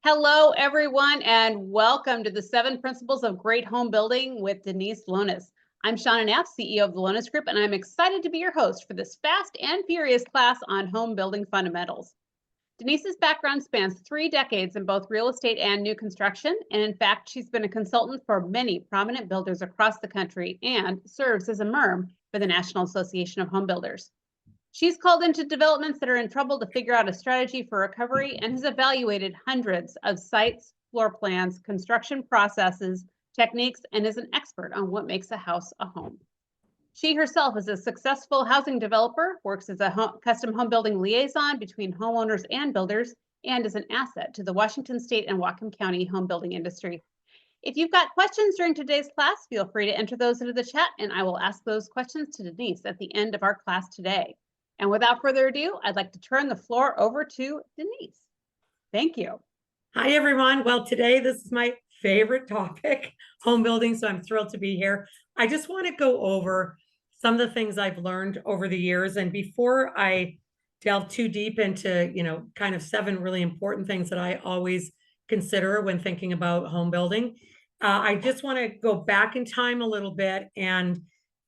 Hello, everyone, and welcome to the 7 Principles of Great Home Building with Denise Lones. I'm Shauna Knapp, CEO of the Lones Group, and I'm excited to be your host for this fast and furious class on home building fundamentals. Denise's background spans 3 decades in both real estate and new construction, and in fact, she's been a consultant for many prominent builders across the country and serves as a MIRM for the National Association of Home Builders. She's called into developments that are in trouble to figure out a strategy for recovery and has evaluated hundreds of sites, floor plans, construction processes, techniques, and is an expert on what makes a house a home. She herself is a successful housing developer, works as a custom home building liaison between homeowners and builders, and is an asset to the Washington State and Whatcom County home building industry. If you've got questions during today's class, feel free to enter those into the chat, and I will ask those questions to Denise at the end of our class today. And without further ado, I'd like to turn the floor over to Denise. Thank you. Hi, everyone. Well, today, this is my favorite topic, home building, so I'm thrilled to be here. I just want to go over some of the things I've learned over the years. And before I delve too deep into, kind of 7 really important things that I always consider when thinking about home building, I just want to go back in time a little bit and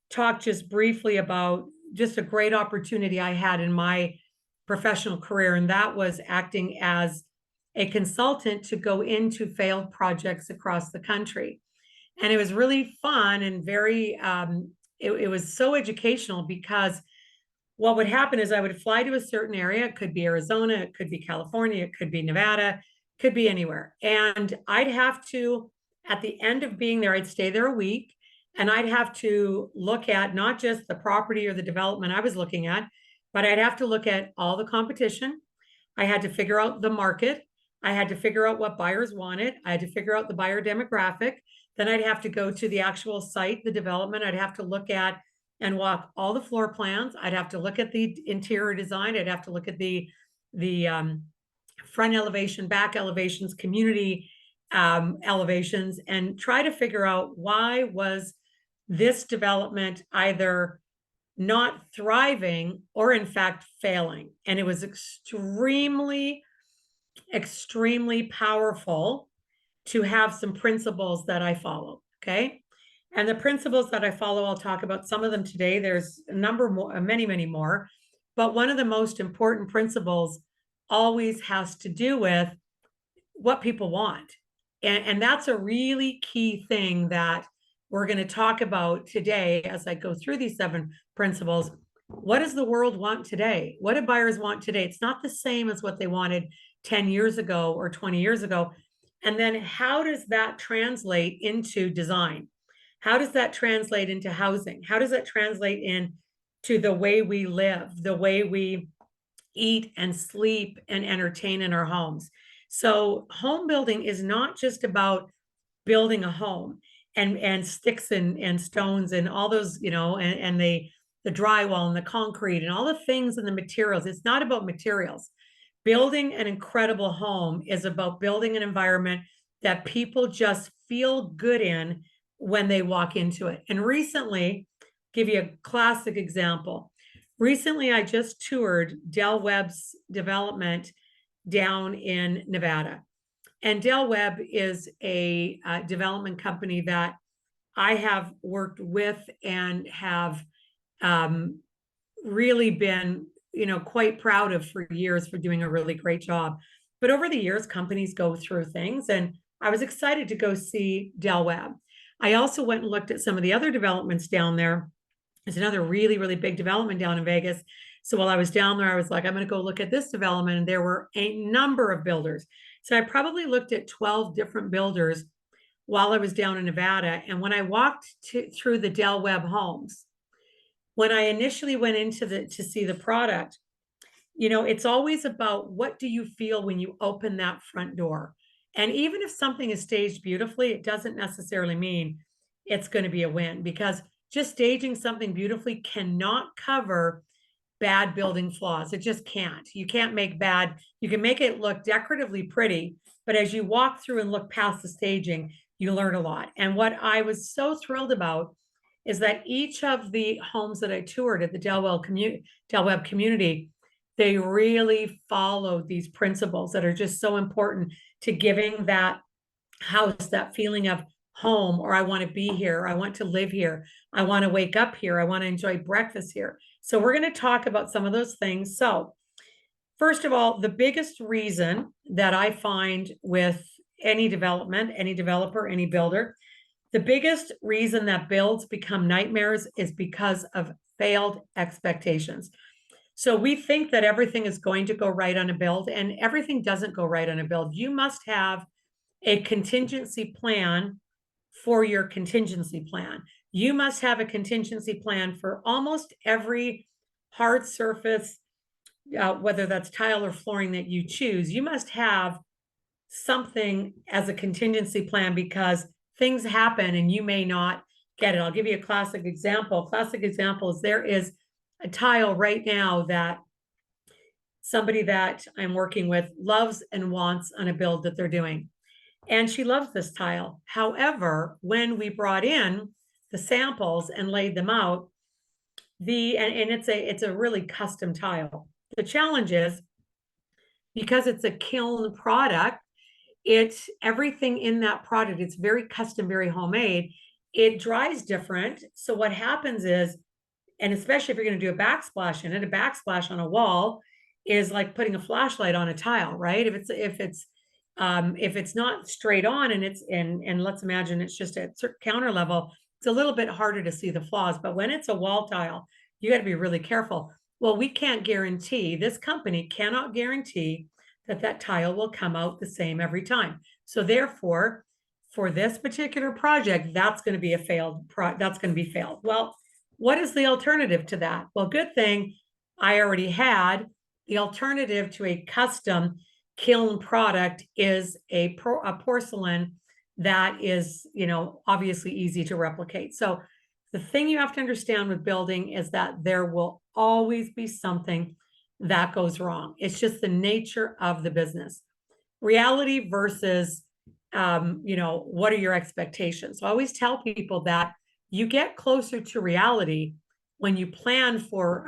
talk just briefly about just a great opportunity I had in my professional career, and that was acting as a consultant to go into failed projects across the country. And it was really fun and very, it was so educational, because what would happen is I would fly to a certain area. It could be Arizona, it could be California, it could be Nevada, it could be anywhere. And I'd have to, at the end of being there, I'd stay there a week. And I'd have to look at not just the property or the development I was looking at, but I'd have to look at all the competition. I had to figure out the market. I had to figure out what buyers wanted. I had to figure out the buyer demographic. Then I'd have to go to the actual site, the development. I'd have to look at and walk all the floor plans. I'd have to look at the interior design. I'd have to look at the front elevation, back elevations, community elevations, and try to figure out why was this development either not thriving or in fact failing. And it was extremely powerful to have some principles that I follow. Okay. And the principles that I follow, I'll talk about some of them today. There's a number more, many more, but one of the most important principles always has to do with what people want. And that's a really key thing that we're going to talk about today as I go through these 7 principles. What does the world want today? What do buyers want today? It's not the same as what they wanted 10 years ago or 20 years ago. And then how does that translate into design? How does that translate into housing? How does that translate into the way we live, the way we eat and sleep and entertain in our homes? So home building is not just about building a home and sticks and stones and all those, and the drywall and the concrete and all the things and the materials. It's not about materials. Building an incredible home is about building an environment that people just feel good in when they walk into it. And recently, give you a classic example. Recently, I just toured Del Webb's development down in Nevada. And Del Webb is a development company that I have worked with and have really been, quite proud of for years for doing a really great job. But over the years, companies go through things, and I was excited to go see Del Webb. I also went and looked at some of the other developments down there. There's another really big development down in Vegas. So while I was down there, I was like, I'm going to go look at this development. And there were a number of builders. So I probably looked at 12 different builders while I was down in Nevada. And when I walked through the Del Webb homes, when I initially went into to see the product, it's always about what do you feel when you open that front door. And even if something is staged beautifully, it doesn't necessarily mean it's going to be a win, because just staging something beautifully cannot cover bad building flaws. It just can't. You can't make bad. You can make it look decoratively pretty, but as you walk through and look past the staging, you learn a lot. And what I was so thrilled about is that each of the homes that I toured at the Del Webb community they really followed these principles that are just so important to giving that house that feeling of home, or I want to be here, or I want to live here, I want to wake up here, I want to enjoy breakfast here. So we're going to talk about some of those things. So first of all, the biggest reason that I find with any development, any developer, any builder, the biggest reason that builds become nightmares is because of failed expectations. So we think that everything is going to go right on a build, and everything doesn't go right on a build. You must have a contingency plan for your contingency plan. You must have a contingency plan for almost every hard surface, whether that's tile or flooring that you choose. You must have something as a contingency plan because things happen and you may not get it. I'll give you a classic example. Classic example is there is a tile right now that somebody that I'm working with loves and wants on a build that they're doing. And she loves this tile. However, when we brought in the samples and laid them out, and it's a really custom tile. The challenge is because it's a kiln product, it's everything in that product. It's very custom, very homemade. It dries different. So what happens is, and especially if you're going to do a backsplash in it, a backsplash on a wall is like putting a flashlight on a tile, right? If it's not straight on and let's imagine it's just at counter level, it's a little bit harder to see the flaws. But when it's a wall tile, you got to be really careful. Well, we can't guarantee, this company cannot guarantee that tile will come out the same every time. So therefore, for this particular project, that's going to be failed. Well, what is the alternative to that? Well, good thing I already had the alternative to a custom kiln product is a porcelain that is, obviously easy to replicate. So the thing you have to understand with building is that there will always be something that goes wrong. It's just the nature of the business. Reality versus, what are your expectations? So I always tell people that you get closer to reality when you plan for,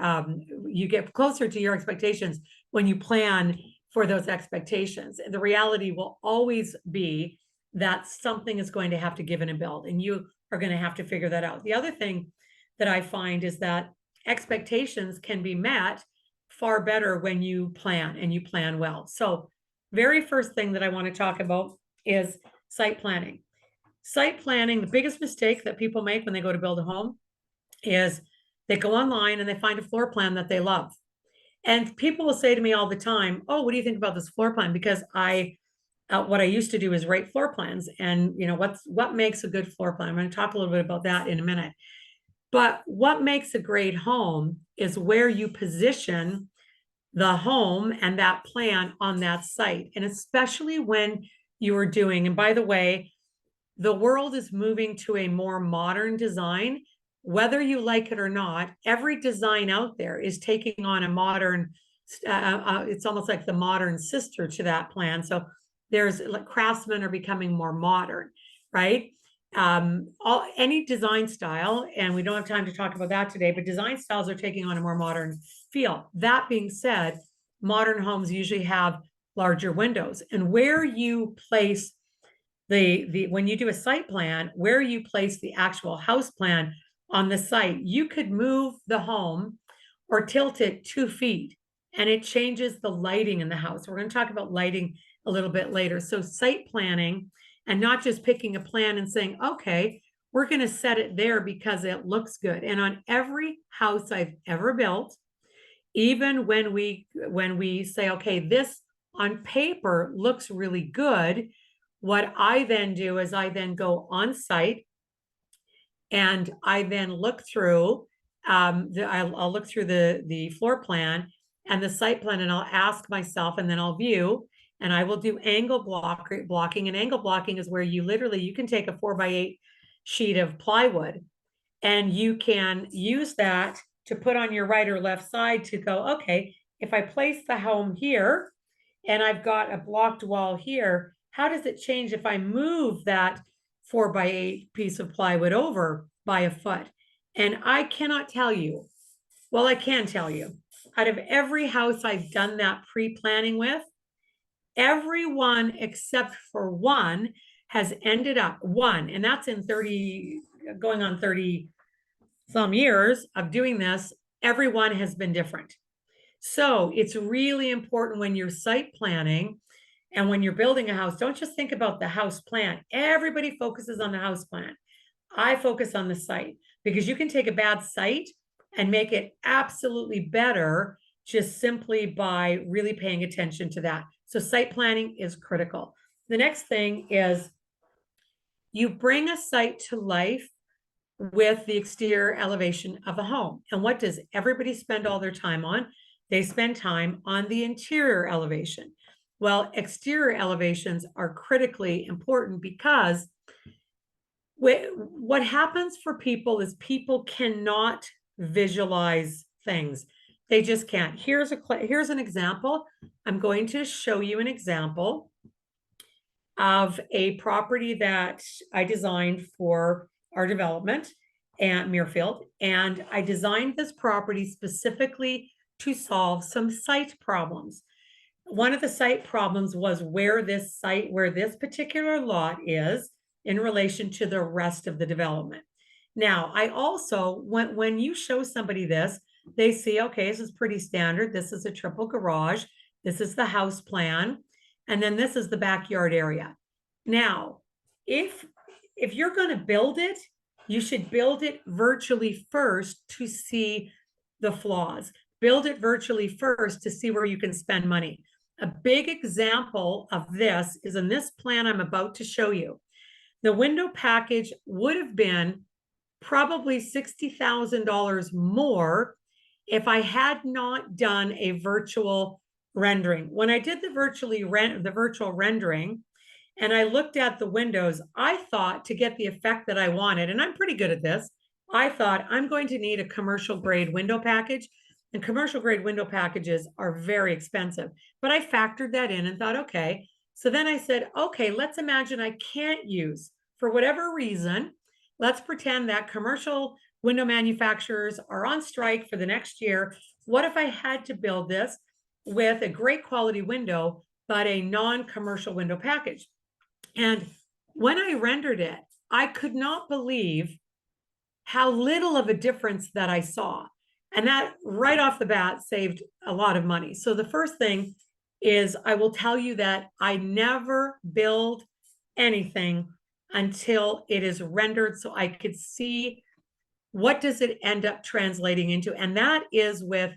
you get closer to your expectations when you plan for those expectations. The reality will always be that something is going to have to give in a build, and you are going to have to figure that out. The other thing that I find is that expectations can be met far better when you plan and you plan well. So very first thing that I want to talk about is site planning. Site planning, the biggest mistake that people make when they go to build a home is they go online and they find a floor plan that they love. And people will say to me all the time, oh, what do you think about this floor plan? Because what I used to do is write floor plans, and what makes a good floor plan. I'm going to talk a little bit about that in a minute. But what makes a great home is where you position the home and that plan on that site. And especially when you are doing, and by the way, the world is moving to a more modern design. Whether you like it or not, every design out there is taking on a modern, it's almost like the modern sister to that plan. So there's like craftsmen are becoming more modern, right? Any design style, and we don't have time to talk about that today, but design styles are taking on a more modern feel. That being said, modern homes usually have larger windows, and where you place when you do a site plan, where you place the actual house plan on the site, you could move the home or tilt it 2 feet and it changes the lighting in the house. We're going to talk about lighting a little bit later. So site planning, and not just picking a plan and saying, okay, we're going to set it there because it looks good. And on every house I've ever built, even when we say, okay, this on paper looks really good, what I then do is I then go on site and I then look through, I'll look through the floor plan and the site plan, and I'll ask myself, and then I'll view, and I will do angle blocking. And angle blocking is where you can take a 4x8 sheet of plywood and you can use that to put on your right or left side to go, okay, if I place the home here and I've got a blocked wall here, how does it change if I move that 4x8 piece of plywood over by a foot? And I cannot tell you, well, I can tell you, out of every house I've done that pre-planning with, everyone except for one has ended up, one, and that's in 30, going on 30 some years of doing this, everyone has been different. So it's really important when you're site planning and when you're building a house, don't just think about the house plan. Everybody focuses on the house plan. I focus on the site because you can take a bad site and make it absolutely better just simply by really paying attention to that. So site planning is critical. The next thing is you bring a site to life with the exterior elevation of a home. And what does everybody spend all their time on? They spend time on the interior elevation. Well, exterior elevations are critically important because what happens for people is people cannot visualize things. They just can't. Here's an example. I'm going to show you an example of a property that I designed for our development at Muirfield. And I designed this property specifically to solve some site problems. One of the site problems was where this particular lot is in relation to the rest of the development. Now, I also, when you show somebody this, they see, okay, this is pretty standard. This is a triple garage. This is the house plan. And then this is the backyard area. Now, if you're going to build it, you should build it virtually first to see the flaws. Build it virtually first to see where you can spend money. A big example of this is in this plan I'm about to show you. The window package would have been probably $60,000 more if I had not done a virtual rendering. When I did the virtual rendering, and I looked at the windows, I thought to get the effect that I wanted, and I'm pretty good at this, I thought I'm going to need a commercial grade window package, and commercial grade window packages are very expensive. But I factored that in and thought, okay. So then I said, okay, let's imagine I can't use, for whatever reason, let's pretend that commercial window manufacturers are on strike for the next year. What if I had to build this with a great quality window, but a non-commercial window package? And when I rendered it, I could not believe how little of a difference that I saw. And that right off the bat saved a lot of money. So the first thing is I will tell you that I never build anything until it is rendered so I could see what does it end up translating into. And that is with,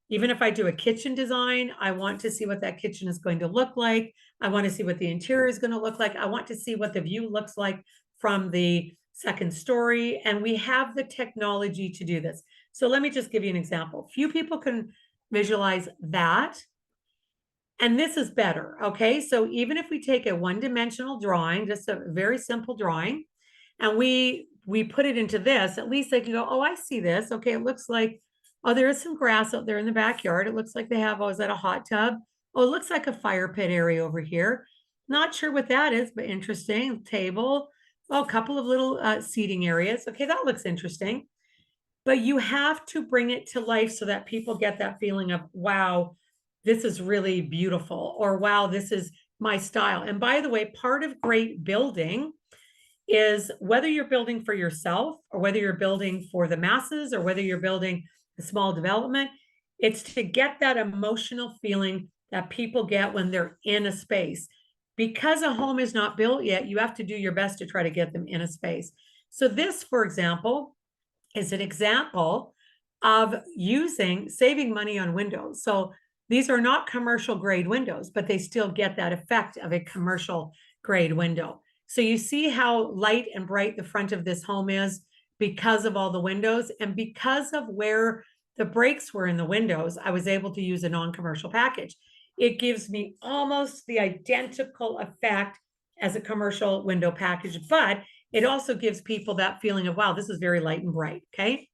even if I do a kitchen design, I want to see what that kitchen is going to look like. I want to see what the interior is going to look like. I want to see what the view looks like from the second story. And we have the technology to do this. So let me just give you an example. Few people can visualize that. And this is better, okay? So even if we take a one-dimensional drawing, just a very simple drawing, and we put it into this, at least they can go, oh, I see this. Okay, it looks like, oh, there is some grass out there in the backyard. It looks like they have, oh, is that a hot tub? Oh, it looks like a fire pit area over here. Not sure what that is, but interesting. Table, oh, a couple of little seating areas. Okay, that looks interesting. But you have to bring it to life so that people get that feeling of, wow, this is really beautiful, or wow, this is my style. And by the way, part of great building is whether you're building for yourself or whether you're building for the masses or whether you're building a small development, it's to get that emotional feeling that people get when they're in a space. Because a home is not built yet, you have to do your best to try to get them in a space. So this, for example, is an example of saving money on windows. So these are not commercial grade windows, but they still get that effect of a commercial grade window. So you see how light and bright the front of this home is because of all the windows, and because of where the breaks were in the windows, I was able to use a non-commercial package. It gives me almost the identical effect as a commercial window package, but it also gives people that feeling of, wow, this is very light and bright, okay?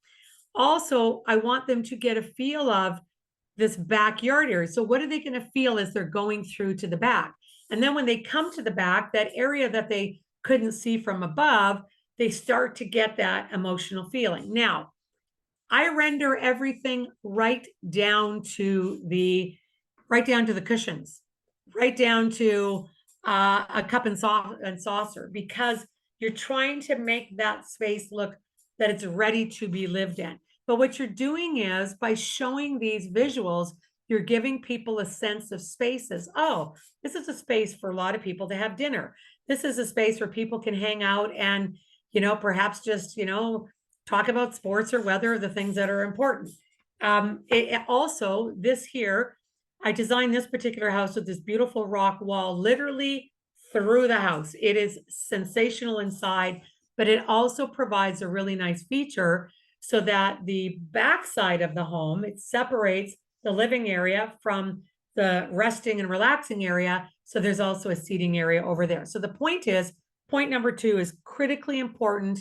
Also, I want them to get a feel of this backyard area. So what are they going to feel as they're going through to the back? And then when they come to the back, that area that they couldn't see from above, they start to get that emotional feeling. Now, I render everything right down to the cushions, right down to a cup and saucer, because you're trying to make that space look that it's ready to be lived in. But what you're doing is, by showing these visuals, you're giving people a sense of spaces. Oh, this is a space for a lot of people to have dinner. This is a space where people can hang out and, perhaps just, talk about sports or weather, the things that are important. Also, this here, I designed this particular house with this beautiful rock wall, literally through the house. It is sensational inside, but it also provides a really nice feature so that the backside of the home, it separates the living area from the resting and relaxing area. So there's also a seating area over there. So the point number 2 is critically important.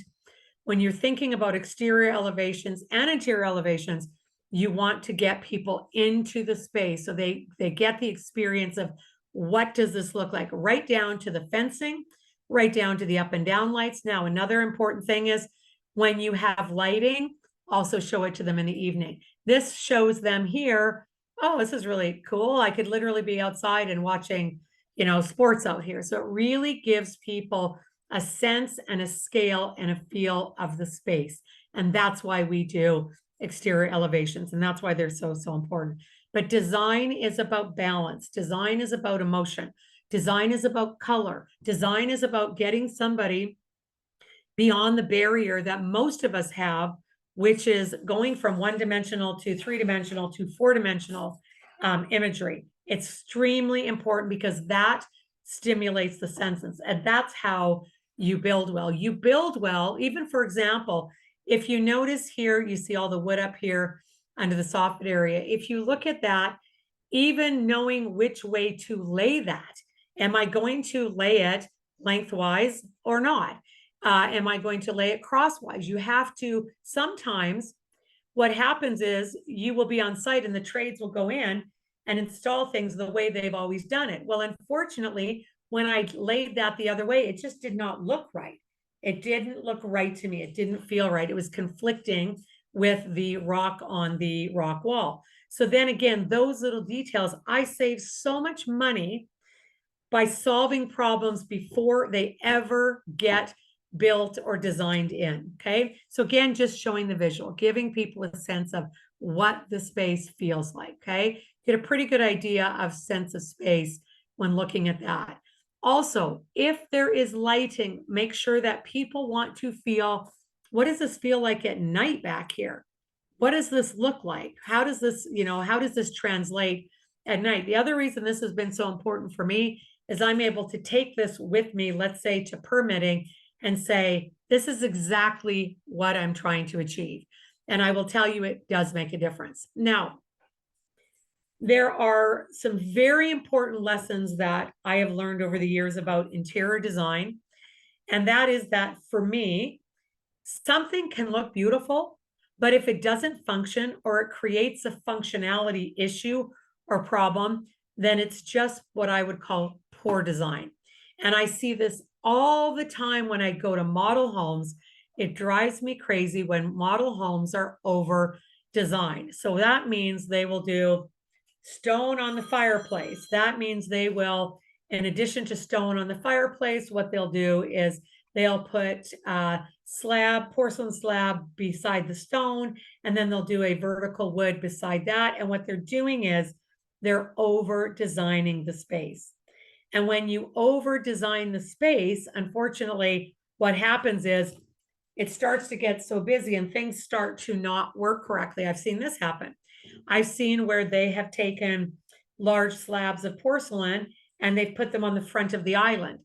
When you're thinking about exterior elevations and interior elevations, you want to get people into the space so they get the experience of what does this look like, right down to the fencing, right down to the up and down lights. Now, another important thing is when you have lighting, also show it to them in the evening. This shows them here, oh, this is really cool. I could literally be outside and watching, sports out here. So it really gives people a sense and a scale and a feel of the space. And that's why we do exterior elevations. And that's why they're so, so important. But design is about balance. Design is about emotion. Design is about color. Design is about getting somebody beyond the barrier that most of us have, which is going from one-dimensional to three-dimensional to four-dimensional imagery. It's extremely important because that stimulates the senses. And that's how you build well. You build well, even, for example, if you notice here, you see all the wood up here under the soffit area. If you look at that, even knowing which way to lay that, am I going to lay it lengthwise or not? Am I going to lay it crosswise? You have to, sometimes what happens is you will be on site and the trades will go in and install things the way they've always done it. Well, unfortunately, when I laid that the other way, it just did not look right. It didn't look right to me. It didn't feel right. It was conflicting with the rock on the rock wall. So then again, those little details, I save so much money by solving problems before they ever get built or designed in. Okay. So again, just showing the visual, giving people a sense of what the space feels like. Okay. Get a pretty good idea of sense of space when looking at that. Also, if there is lighting, make sure that people want to feel, what does this feel like at night back here? What does this look like? How does this, how does this translate at night? The other reason this has been so important for me is I'm able to take this with me, let's say, to permitting and say, this is exactly what I'm trying to achieve. And I will tell you, it does make a difference. Now, there are some very important lessons that I have learned over the years about interior design. And that is that for me, something can look beautiful, but if it doesn't function or it creates a functionality issue or problem, then it's just what I would call poor design. And I see this all the time when I go to model homes. It drives me crazy when model homes are over designed. So that means they will do stone on the fireplace. That means they will, in addition to stone on the fireplace, what they'll do is they'll put porcelain slab beside the stone, and then they'll do a vertical wood beside that. And what they're doing is they're over designing the space. And when you over design the space, unfortunately, what happens is it starts to get so busy and things start to not work correctly. I've seen this happen. I've seen where they have taken large slabs of porcelain and they've put them on the front of the island.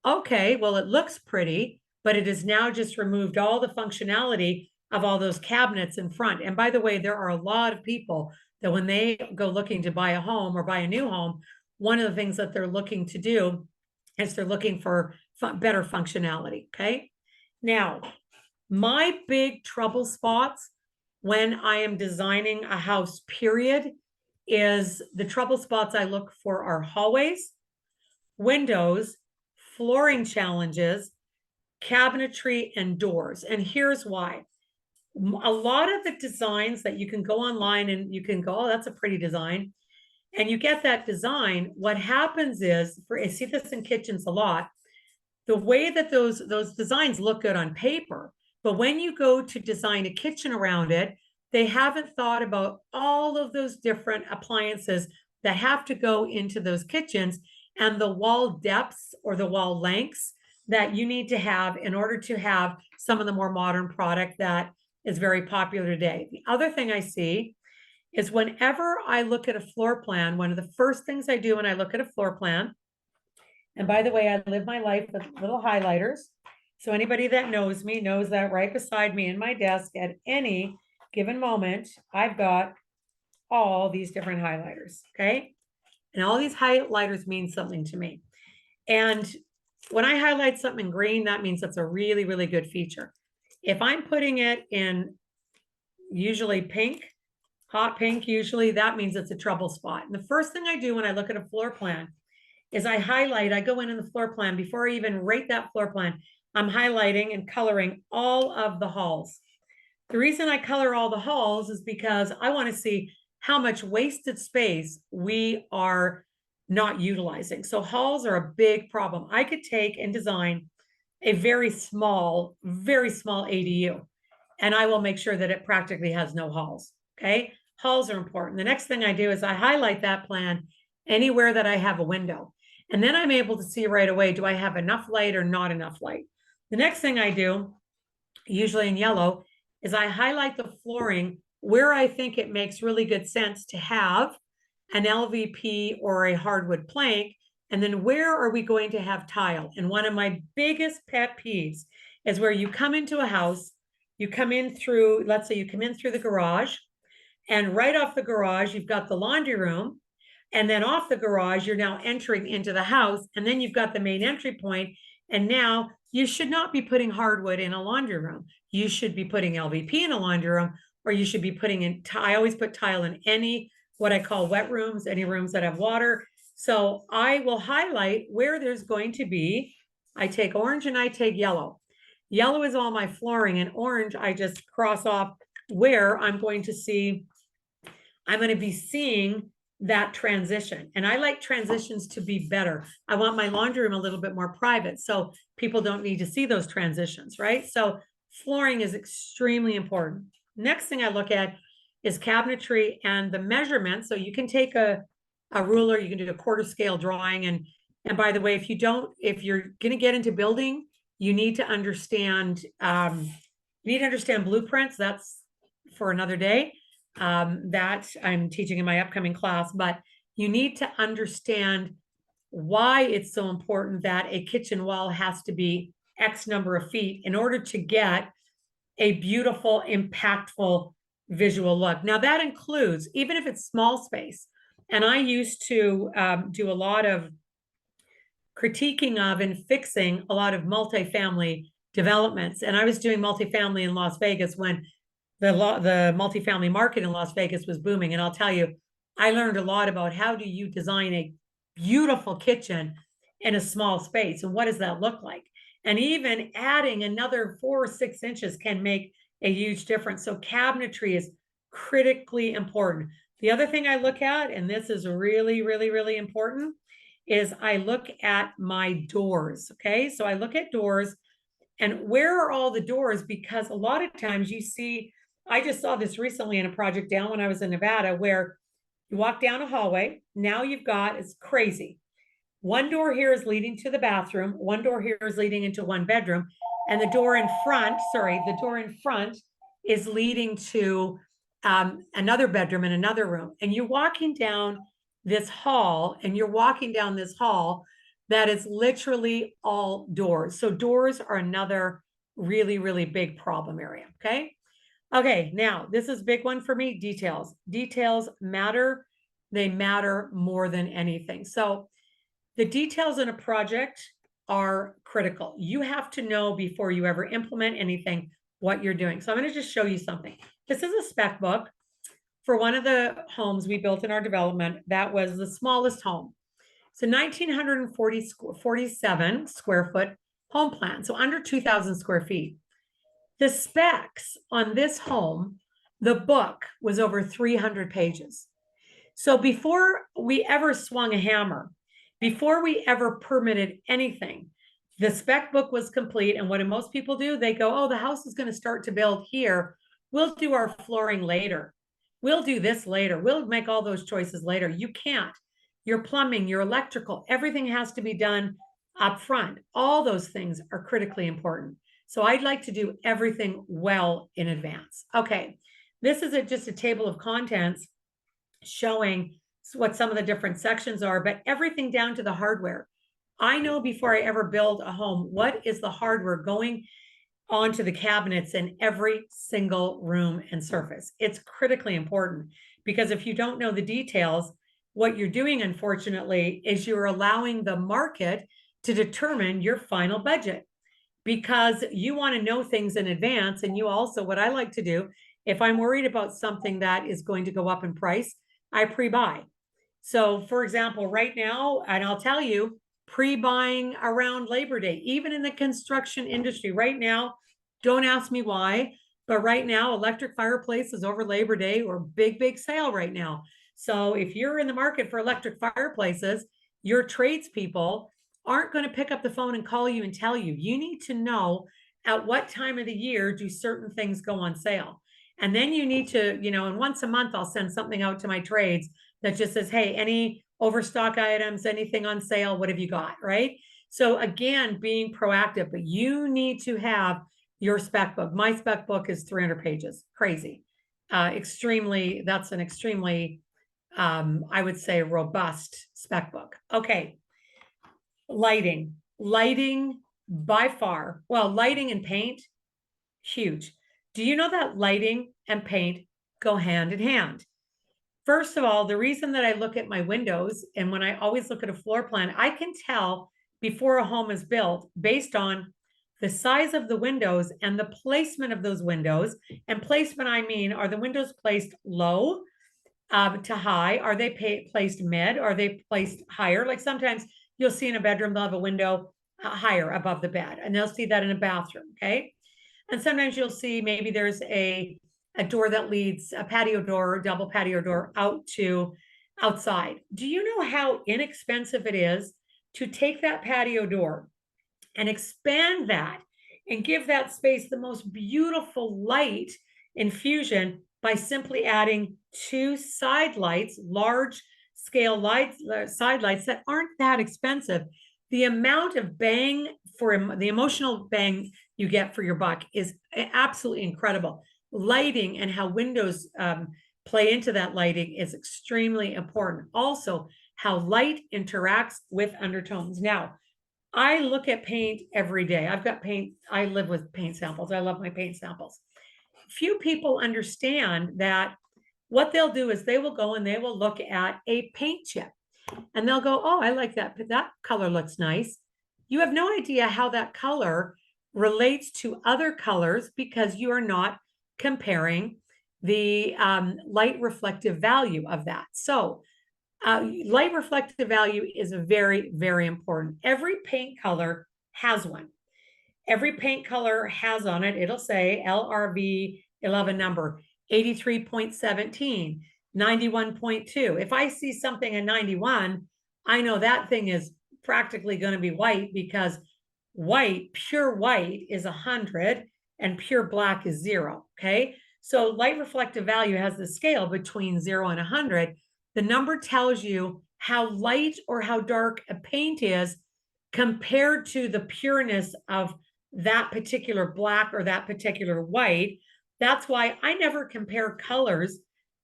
Okay, well, it looks pretty, but it has now just removed all the functionality of all those cabinets in front. And by the way, there are a lot of people that when they go looking to buy a home or buy a new home, one of the things that they're looking to do is they're looking for better functionality. Okay. Now, my big trouble spots when I am designing a house, period, is the trouble spots I look for are hallways, windows, flooring challenges, cabinetry, and doors. And here's why. A lot of the designs that you can go online and you can go, oh, that's a pretty design. And you get that design. What happens is, I see this in kitchens a lot, the way that those designs look good on paper, but when you go to design a kitchen around it, they haven't thought about all of those different appliances that have to go into those kitchens and the wall depths or the wall lengths that you need to have in order to have some of the more modern product that is very popular today. The other thing I see is whenever I look at a floor plan, one of the first things I do when I look at a floor plan, and by the way, I live my life with little highlighters. So anybody that knows me knows that right beside me in my desk at any given moment, I've got all these different highlighters, okay? And all these highlighters mean something to me. And when I highlight something in green, that means that's a really, really good feature. If I'm putting it in usually pink, hot pink, usually that means it's a trouble spot. And the first thing I do when I look at a floor plan is I go in the floor plan, before I even rate that floor plan, I'm highlighting and coloring all of the halls. The reason I color all the halls is because I want to see how much wasted space we are not utilizing. So halls are a big problem. I could take and design a very small ADU, and I will make sure that it practically has no halls, okay? Halls are important. The next thing I do is I highlight that plan anywhere that I have a window. And then I'm able to see right away, do I have enough light or not enough light? The next thing I do, usually in yellow, is I highlight the flooring where I think it makes really good sense to have an LVP or a hardwood plank. And then where are we going to have tile? And one of my biggest pet peeves is where you come into a house, you come in through, let's say you come in through the garage, and right off the garage, you've got the laundry room. And then off the garage, you're now entering into the house. And then you've got the main entry point. And now you should not be putting hardwood in a laundry room. You should be putting LVP in a laundry room, or you should be putting in, I always put tile in any, what I call wet rooms, any rooms that have water. So I will highlight where there's going to be, I take orange and I take yellow. Yellow is all my flooring, and orange, I just cross off where I'm going to be seeing that transition. And I like transitions to be better. I want my laundry room a little bit more private, so people don't need to see those transitions, right? So flooring is extremely important. Next thing I look at is cabinetry and the measurements. So you can take a ruler, you can do a quarter scale drawing. And by the way, if you're going to get into building, you need to understand, blueprints. That's for another day. That I'm teaching in my upcoming class, but you need to understand why it's so important that a kitchen wall has to be X number of feet in order to get a beautiful, impactful visual look. Now that includes, even if it's small space, and I used to do a lot of critiquing of and fixing a lot of multifamily developments. And I was doing multifamily in Las Vegas when the multifamily market in Las Vegas was booming. And I'll tell you, I learned a lot about how do you design a beautiful kitchen in a small space, and what does that look like? And even adding another 4 or 6 inches can make a huge difference. So cabinetry is critically important. The other thing I look at, and this is really, really, really important, is I look at my doors, okay? So I look at doors, and where are all the doors? Because a lot of times you see, I just saw this recently in a project down when I was in Nevada, where you walk down a hallway. Now you've got, it's crazy. One door here is leading to the bathroom. One door here is leading into one bedroom. And the door in front is leading to another bedroom and another room. And you're walking down this hall, that is literally all doors. So doors are another really, really big problem area, okay? Okay, now this is a big one for me, details. Details matter. They matter more than anything. So the details in a project are critical. You have to know before you ever implement anything what you're doing. So I'm going to just show you something. This is a spec book for one of the homes we built in our development. That was the smallest home. So 1,947 square foot home plan, so under 2,000 square feet. The specs on this home, the book was over 300 pages. So before we ever swung a hammer, before we ever permitted anything, the spec book was complete. And what do most people do? They go, oh, the house is going to start to build here. We'll do our flooring later. We'll do this later. We'll make all those choices later. You can't. Your plumbing, your electrical, everything has to be done up front. All those things are critically important. So I'd like to do everything well in advance. Okay, this is just a table of contents showing what some of the different sections are, but everything down to the hardware. I know before I ever build a home, what is the hardware going onto the cabinets in every single room and surface. It's critically important because if you don't know the details, what you're doing, unfortunately, is you're allowing the market to determine your final budget because you want to know things in advance. And you also, what I like to do, if I'm worried about something that is going to go up in price, I pre-buy. So for example, right now, and I'll tell you, pre-buying around Labor Day, even in the construction industry right now, don't ask me why, but right now, electric fireplaces over Labor Day or big sale right now. So if you're in the market for electric fireplaces, your tradespeople aren't going to pick up the phone and call you and tell you. You need to know at what time of the year do certain things go on sale. And then you need to, and once a month, I'll send something out to my trades that just says, hey, any overstock items, anything on sale, what have you got, right? So again, being proactive, but you need to have your spec book. My spec book is 300 pages, crazy. That's an extremely, I would say, robust spec book. Okay, lighting by far, well, lighting and paint, huge. Do you know that lighting and paint go hand in hand? First of all, the reason that I look at my windows and when I always look at a floor plan, I can tell before a home is built based on the size of the windows and the placement of those windows. And placement, I mean, are the windows placed low to high? Are they placed mid? Are they placed higher? Like sometimes you'll see in a bedroom, they'll have a window higher above the bed, and they'll see that in a bathroom, okay? And sometimes you'll see maybe there's a door that leads, a patio door, double patio door out to outside. Do you know how inexpensive it is to take that patio door and expand that and give that space the most beautiful light infusion by simply adding 2 side lights, large scale lights, side lights that aren't that expensive? The amount of bang for the emotional bang you get for your buck is absolutely incredible. Lighting and how windows play into that lighting is extremely important. Also, how light interacts with undertones. Now, I look at paint every day. I've got paint. I live with paint samples. I love my paint samples. Few people understand that what they'll do is they will go and they will look at a paint chip and they'll go, oh, I like that. That color looks nice. You have no idea how that color relates to other colors because you are not comparing the light reflective value of that. So light reflective value is very, very important. Every paint color has one. Every paint color has on it, it'll say LRV 11 number, 83.17, 91.2. If I see something in 91, I know that thing is practically going to be white because white, pure white is 100 and pure black is 0, okay? So light reflective value has the scale between 0 and 100. The number tells you how light or how dark a paint is compared to the pureness of that particular black or that particular white. That's why I never compare colors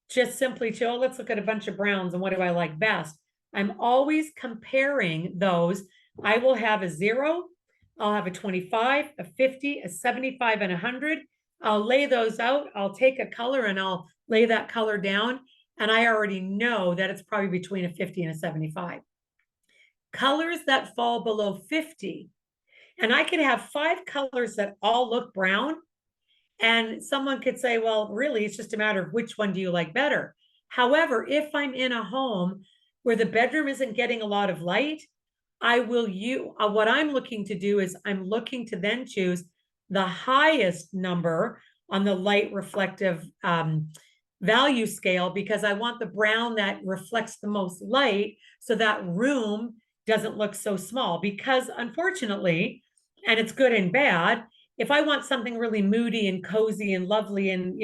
just simply to, oh, let's look at a bunch of browns and what do I like best? I'm always comparing those. I will have a 0, I'll have a 25, a 50, a 75, and 100. I'll lay those out. I'll take a color and I'll lay that color down. And I already know that it's probably between a 50 and a 75. Colors that fall below 50, and I could have 5 colors that all look brown. And someone could say, well, really, it's just a matter of which one do you like better. However, if I'm in a home where the bedroom isn't getting a lot of light, I will use, what I'm looking to do is I'm looking to then choose the highest number on the light reflective value scale, because I want the brown that reflects the most light so that room doesn't look so small. Because unfortunately, and it's good and bad, if I want something really moody and cozy and lovely and,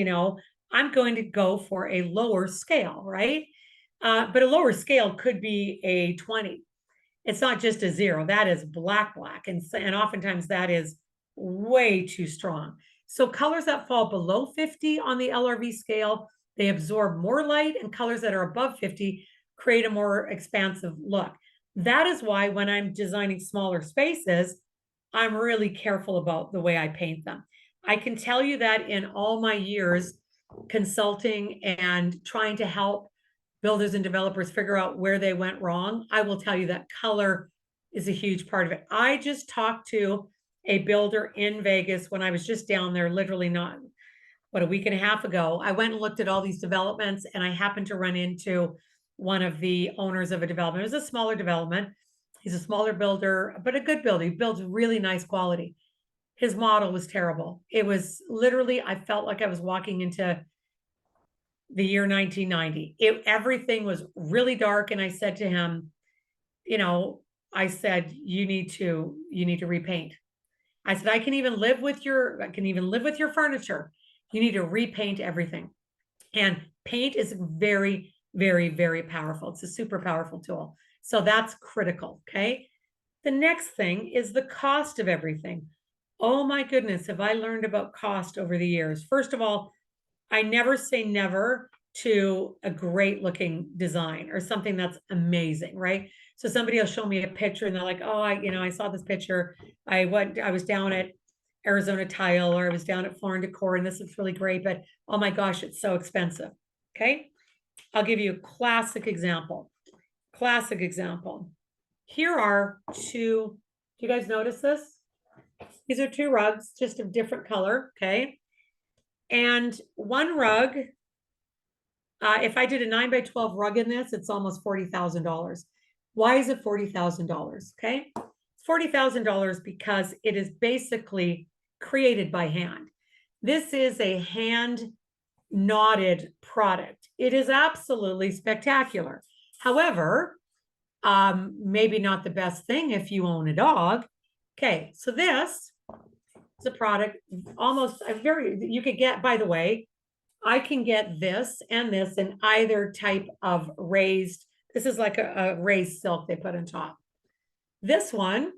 I'm going to go for a lower scale, right? But a lower scale could be a 20. It's not just a 0. That is black. And oftentimes that is way too strong. So colors that fall below 50 on the LRV scale, they absorb more light, and colors that are above 50 create a more expansive look. That is why when I'm designing smaller spaces, I'm really careful about the way I paint them. I can tell you that in all my years consulting and trying to help builders and developers figure out where they went wrong, I will tell you that color is a huge part of it. I just talked to a builder in Vegas when I was just down there, literally not, a week and a half ago. I went and looked at all these developments, and I happened to run into one of the owners of a development. It was a smaller development. He's a smaller builder, but a good builder. He builds really nice quality. His model was terrible. It was literally, I felt like I was walking into the year 1990. Everything was really dark. And I said to him, I said, you need to repaint. I said, I can even live with your furniture. You need to repaint everything. And paint is very, very, very powerful. It's a super powerful tool. So that's critical. Okay. The next thing is the cost of everything. Oh my goodness, have I learned about cost over the years? First of all, I never say never to a great looking design or something that's amazing, right? So somebody will show me a picture and they're like, oh, I saw this picture. I was down at Arizona Tile, or I was down at Floor and Decor, and this looks really great, but oh my gosh, it's so expensive. Okay. I'll give you a classic example. Here are two, do you guys notice this? These are two rugs, just of different color. Okay. And one rug, if I did a 9x12 rug in this, it's almost $40,000. Why is it $40,000? Okay. It's $40,000 because it is basically created by hand. This is a hand knotted product. It is absolutely spectacular. However, maybe not the best thing if you own a dog. Okay, so this is a product almost you could get, by the way, I can get this and this in either type of raised. This is like a raised silk they put on top. This one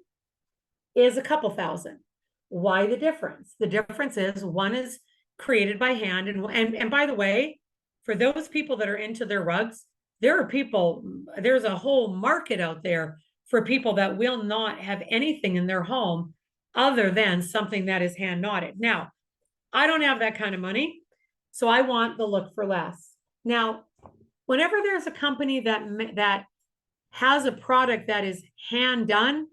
is a couple thousand. Why the difference? The difference is one is created by hand. And by the way, for those people that are into their rugs, there's a whole market out there for people that will not have anything in their home other than something that is hand knotted. Now, I don't have that kind of money, so I want the look for less. Now, whenever there's a company that has a product that is hand done,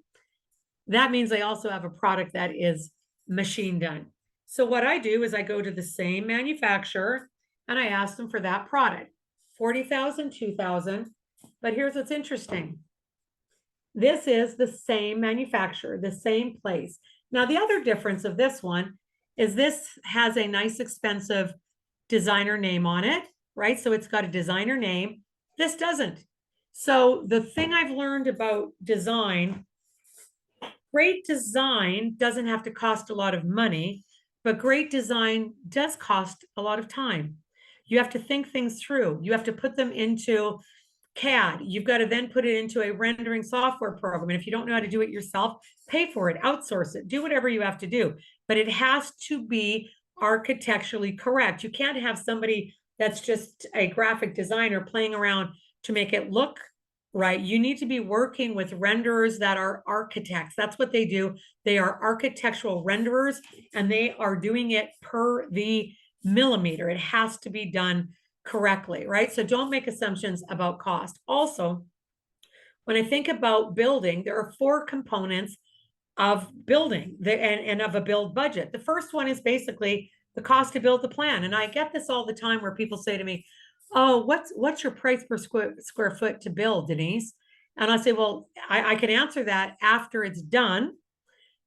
that means they also have a product that is machine done. So what I do is I go to the same manufacturer and I ask them for that product, 40,000, 2,000. But here's what's interesting. This is the same manufacturer, the same place. Now, the other difference of this one is this has a nice, expensive designer name on it, right? So it's got a designer name. This doesn't. So the thing I've learned about design, great design doesn't have to cost a lot of money, but great design does cost a lot of time. You have to think things through. You have to put them into CAD. You've got to then put it into a rendering software program. And if you don't know how to do it yourself, pay for it, outsource it, do whatever you have to do. But it has to be architecturally correct. You can't have somebody that's just a graphic designer playing around to make it look right. You need to be working with renderers that are architects. That's what they do. They are architectural renderers, and they are doing it per the millimeter. It has to be done correctly, right? So don't make assumptions about cost. Also, when I think about building, there are 4 components of building and of a build budget. The first one is basically the cost to build the plan. And I get this all the time where people say to me, oh, what's your price per square foot to build, Denise? And I say, well, I can answer that after it's done.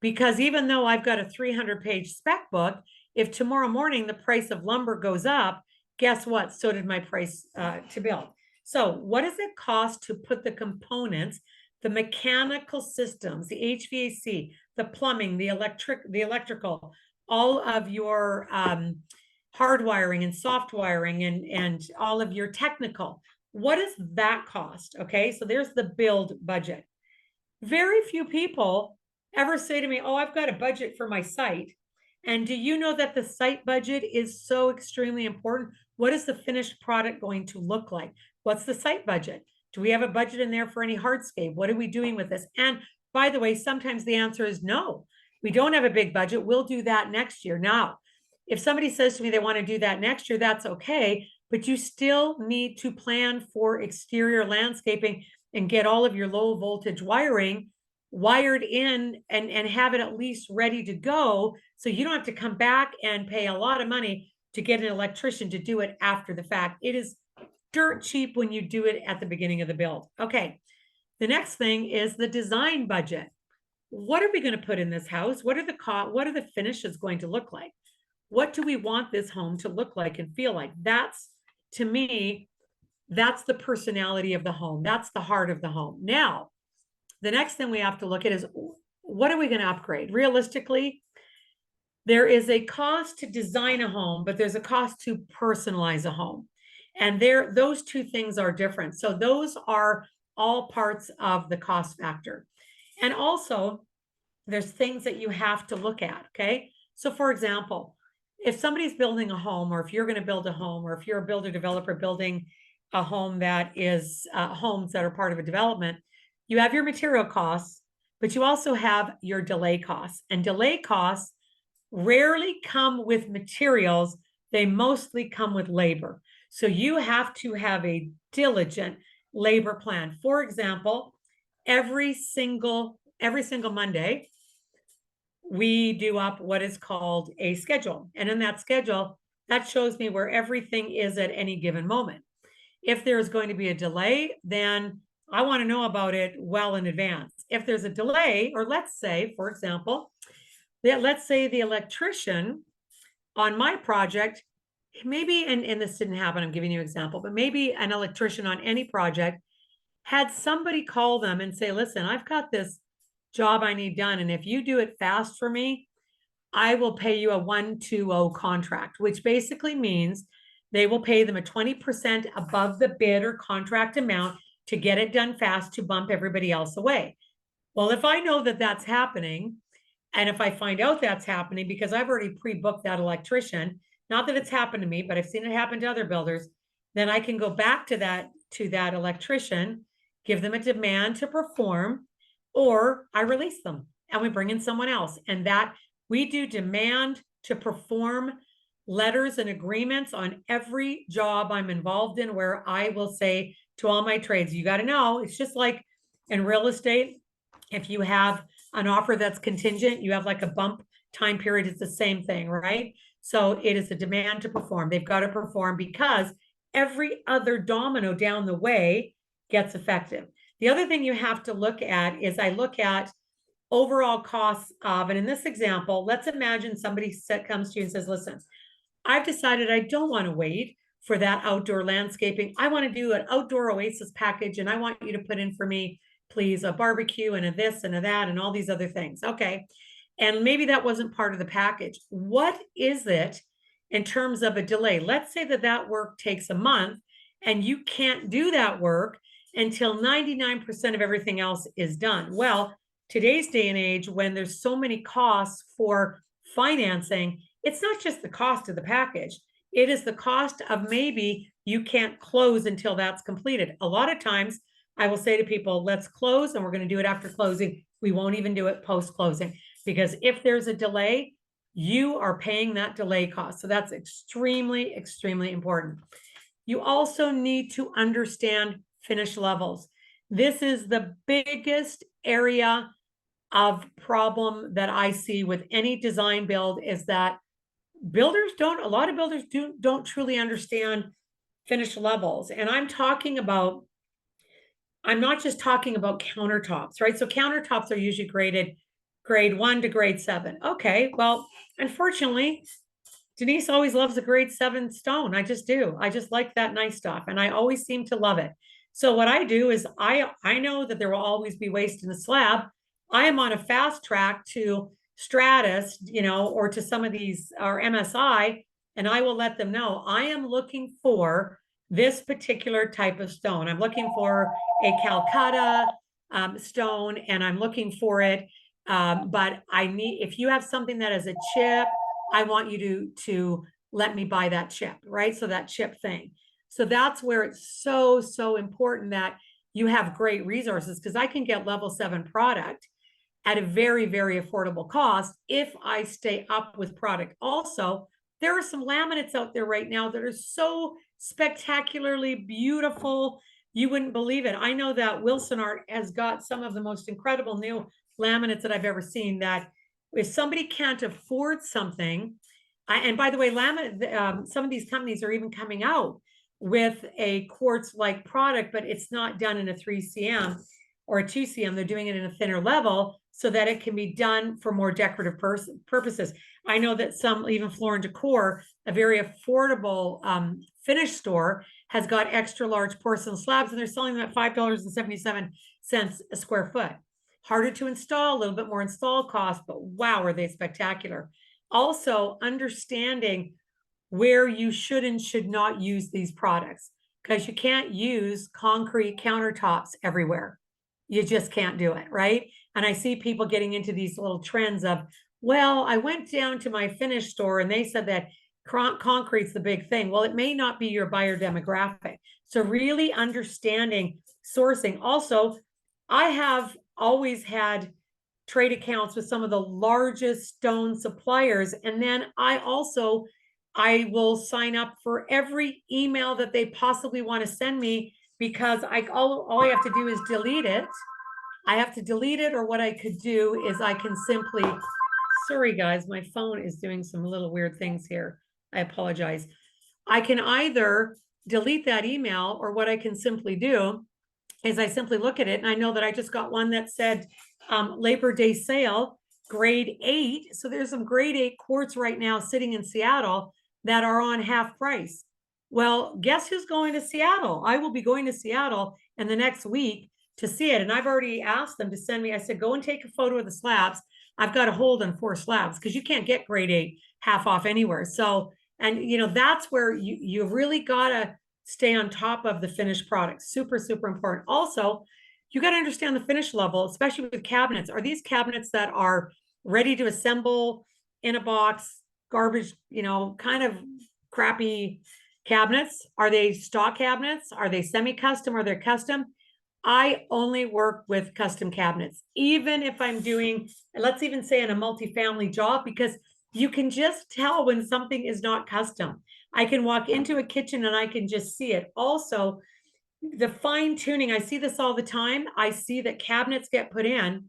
because even though I've got a 300-page spec book, if tomorrow morning the price of lumber goes up, guess what? So did my price to build. So what does it cost to put the components, the mechanical systems, the HVAC, the plumbing, the electrical, all of your hardwiring and soft wiring and all of your technical? What does that cost? Okay, so there's the build budget. Very few people ever say to me, oh, I've got a budget for my site. And do you know that the site budget is so extremely important? What is the finished product going to look like? What's the site budget? Do we have a budget in there for any hardscape? What are we doing with this? And by the way, sometimes the answer is no. We don't have a big budget. We'll do that next year. Now, if somebody says to me they want to do that next year, that's okay. But you still need to plan for exterior landscaping and get all of your low voltage wiring wired in and have it at least ready to go. So you don't have to come back and pay a lot of money to get an electrician to do it after the fact. It is dirt cheap when you do it at the beginning of the build. Okay. The next thing is the design budget. What are we going to put in this house? What are the finishes going to look like? What do we want this home to look like and feel like? That's, to me, that's the personality of the home. That's the heart of the home. Now, the next thing we have to look at is, what are we going to upgrade? Realistically, there is a cost to design a home, but there's a cost to personalize a home. And those two things are different. So those are all parts of the cost factor. And also, there's things that you have to look at, okay? So for example, if somebody's building a home, or if you're going to build a home, or if you're a builder developer building a home that is homes that are part of a development, you have your material costs, but you also have your delay costs. And delay costs rarely come with materials. They mostly come with labor. So you have to have a diligent labor plan. For example, every single Monday, we do up what is called a schedule. And in that schedule, that shows me where everything is at any given moment. If there's going to be a delay, then I want to know about it well in advance. If there's a delay, or let's say, for example, let's say the electrician on my project, maybe, and this didn't happen, I'm giving you an example, but maybe an electrician on any project had somebody call them and say, listen, I've got this job I need done, and if you do it fast for me, I will pay you a 120 contract, which basically means they will pay them a 20% above the bid or contract amount to get it done fast, to bump everybody else away. Well, if I know that that's happening, and if I find out that's happening because I've already pre-booked that electrician, not that it's happened to me, but I've seen it happen to other builders, then I can go back to that electrician, give them a demand to perform, or I release them and we bring in someone else. And that we do demand to perform letters and agreements on every job I'm involved in, where I will say to all my trades, you got to know, it's just like in real estate. If you have an offer that's contingent, you have like a bump time period. It's the same thing, right? So it is a demand to perform. They've got to perform because every other domino down the way gets affected. The other thing you have to look at is, I look at overall costs of, and in this example, let's imagine somebody comes to you and says, listen, I've decided I don't want to wait for that outdoor landscaping. I want to do an outdoor oasis package, and I want you to put in for me, please, a barbecue and a this and a that and all these other things. Okay. And maybe that wasn't part of the package. What is it in terms of a delay? Let's say that work takes a month and you can't do that work until 99% of everything else is done. Well, today's day and age, when there's so many costs for financing, it's not just the cost of the package. It is the cost of maybe you can't close until that's completed. A lot of times I will say to people, let's close, and we're going to do it after closing. We won't even do it post-closing, because if there's a delay, you are paying that delay cost. So that's extremely, extremely important. You also need to understand finish levels. This is the biggest area of problem that I see with any design build, is that a lot of builders don't truly understand finish levels. And I'm not just talking about countertops, right? So countertops are usually graded grade 1 to grade 7. Okay, well, unfortunately, Denise always loves a grade 7 stone. I just do. I just like that nice stuff, and I always seem to love it. So what I do is I know that there will always be waste in the slab. I am on a fast track to Stratus, or to some of these, or MSI, and I will let them know I am looking for this particular type of stone. I'm looking for a Calcutta stone, and I'm looking for it. But if you have something that is a chip, I want you to let me buy that chip, right? So that chip thing. So that's where it's so important that you have great resources, because I can get level 7 product at a very affordable cost if I stay up with product. Also, there are some laminates out there right now that are so spectacularly beautiful. You wouldn't believe it. I know that Wilson Art has got some of the most incredible new laminates that I've ever seen, that if somebody can't afford something, and by the way, laminate, some of these companies are even coming out with a quartz-like product, but it's not done in a 3cm or a 2cm. They're doing it in a thinner level so that it can be done for more decorative purposes. I know that some, even Floor and Decor, a very affordable finish store, has got extra large porcelain slabs, and they're selling them at $5.77 a square foot. Harder to install, a little bit more install cost, but wow, are they spectacular. Also, understanding where you should and should not use these products, because you can't use concrete countertops everywhere. You just can't do it, right? And I see people getting into these little trends of, well, I went down to my finish store and they said that concrete's the big thing. Well, it may not be your buyer demographic. So really understanding sourcing. Also, I have always had trade accounts with some of the largest stone suppliers. And then I will sign up for every email that they possibly want to send me, because all I have to do is delete it. I have to delete it, or what I could do is I can simply, sorry guys, my phone is doing some little weird things here. I apologize. I can either delete that email, or what I can simply do is I simply look at it, and I know that I just got one that said Labor Day sale, grade 8. So there's some grade 8 quartz right now sitting in Seattle that are on half price. Well, guess who's going to Seattle? I will be going to Seattle in the next week to see it. And I've already asked them to send me, I said, go and take a photo of the slabs. I've got a hold on 4 slabs, because you can't get grade 8 half off anywhere. So, and that's where you really gotta stay on top of the finished product. Super important. Also, you got to understand the finish level, especially with cabinets. Are these cabinets that are ready to assemble in a box, garbage, kind of crappy cabinets? Are they stock cabinets? Are they semi-custom? Are they custom? I only work with custom cabinets, even if I'm doing, let's even say in a multifamily job, because you can just tell when something is not custom. I can walk into a kitchen and I can just see it. Also, the fine tuning, I see this all the time. I see that cabinets get put in,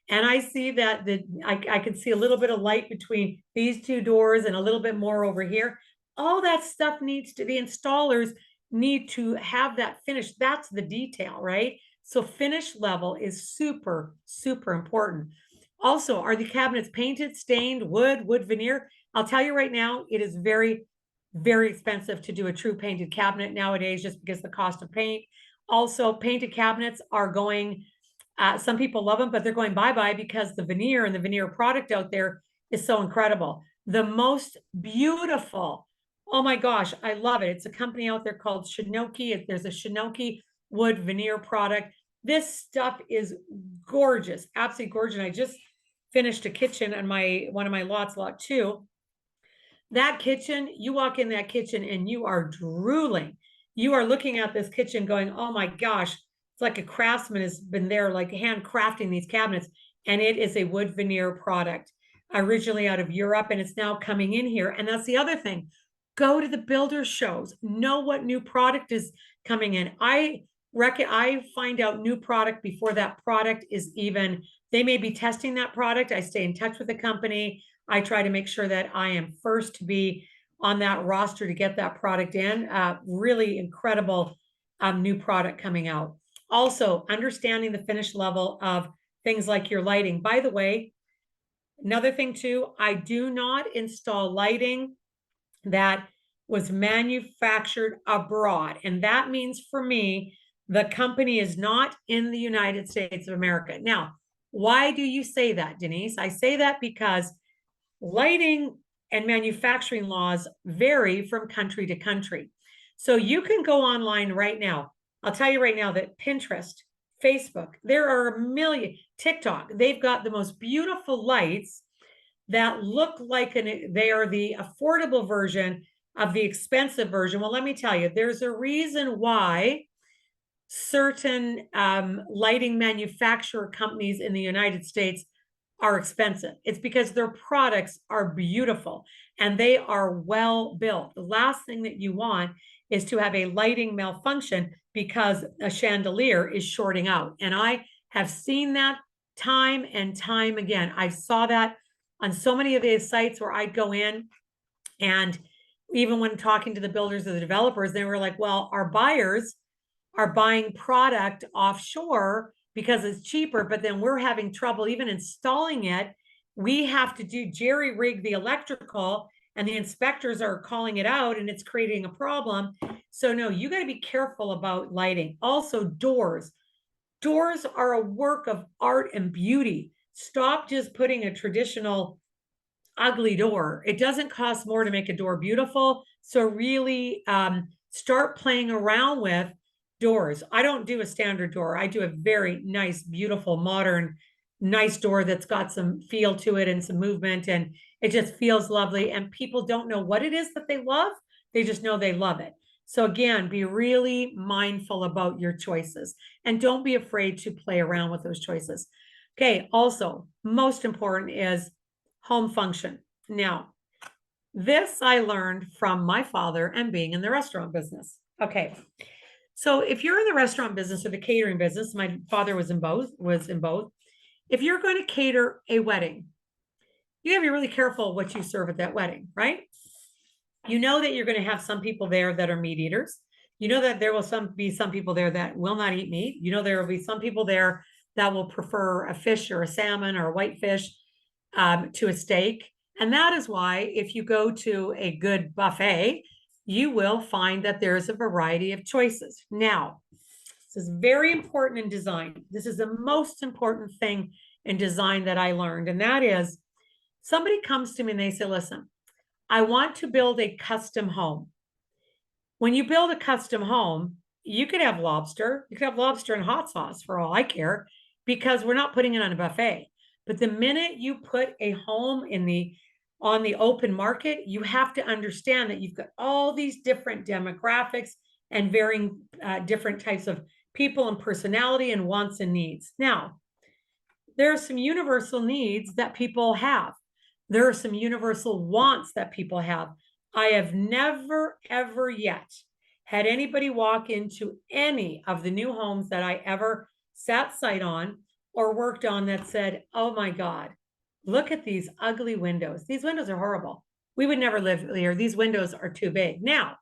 and I see that I can see a little bit of light between these 2 doors and a little bit more over here. All that stuff the installers need to have that finish. That's the detail, right? So finish level is super important. Also, are the cabinets painted, stained, wood veneer? I'll tell you right now, it is very expensive to do a true painted cabinet nowadays, just because the cost of paint. Also, painted cabinets are going, some people love them, but they're going bye-bye, because the veneer and the veneer product out there is so incredible. The most beautiful, oh my gosh, I love it. It's a company out there called Shinoki. There's a Shinoki wood veneer product. This stuff is gorgeous, absolutely gorgeous. And I just finished a kitchen on one of my lots, lot 2. That kitchen, you walk in that kitchen and you are drooling. You are looking at this kitchen going, oh my gosh, it's like a craftsman has been there, like handcrafting these cabinets. And it is a wood veneer product, originally out of Europe, and it's now coming in here. And that's the other thing. Go to the builder shows, know what new product is coming in. I find out new product before that product is even, they may be testing that product. I stay in touch with the company. I try to make sure that I am first to be on that roster to get that product in. Really incredible new product coming out. Also, understanding the finish level of things like your lighting. By the way, Another thing too, I do not install lighting that was manufactured abroad. And that means for me, the company is not in the United States of America. Now, why do you say that, Denise? I say that because lighting and manufacturing laws vary from country to country. So you can go online right now. I'll tell you right now that Pinterest, Facebook, there are a million, TikTok, they've got the most beautiful lights that look like they are the affordable version of the expensive version. Well, let me tell you, there's a reason why certain lighting manufacturer companies in the United States are expensive. It's because their products are beautiful and they are well built. The last thing that you want is to have a lighting malfunction because a chandelier is shorting out. And I have seen that time and time again. I saw that on so many of these sites where I'd go in, and even when talking to the builders or the developers, they were like, well, our buyers are buying product offshore because it's cheaper, but then we're having trouble even installing it. We have to do jerry rig the electrical and the inspectors are calling it out and it's creating a problem. So no, you got to be careful about lighting. Also doors. Doors are a work of art and beauty. Stop just putting a traditional ugly door. It doesn't cost more to make a door beautiful. So really start playing around with doors. I don't do a standard door. I do a very nice, beautiful, modern, nice door that's got some feel to it and some movement, and it just feels lovely. And people don't know what it is that they love. They just know they love it. So again, be really mindful about your choices and don't be afraid to play around with those choices. Okay, also, most important is home function. Now, this I learned from my father and being in the restaurant business. Okay. So if you're in the restaurant business or the catering business, my father was in both. If you're going to cater a wedding, you have to be really careful what you serve at that wedding, right? You know that you're going to have some people there that are meat eaters. You know that there will be some people there that will not eat meat. You know there will be some people there that will prefer a fish or a salmon or a whitefish to a steak. And that is why if you go to a good buffet, you will find that there's a variety of choices. Now, this is very important in design. This is the most important thing in design that I learned. And that is somebody comes to me and they say, listen, I want to build a custom home. When you build a custom home, you could have lobster. You could have lobster and hot sauce for all I care, because we're not putting it on a buffet. But the minute you put a home on the open market, you have to understand that you've got all these different demographics and varying different types of people and personality and wants and needs. Now, there are some universal needs that people have. There are some universal wants that people have. I have never, ever yet had anybody walk into any of the new homes that I ever sat sight on or worked on that said, oh my God, look at these ugly windows. These windows are horrible. We would never live here. These windows are too big. Now,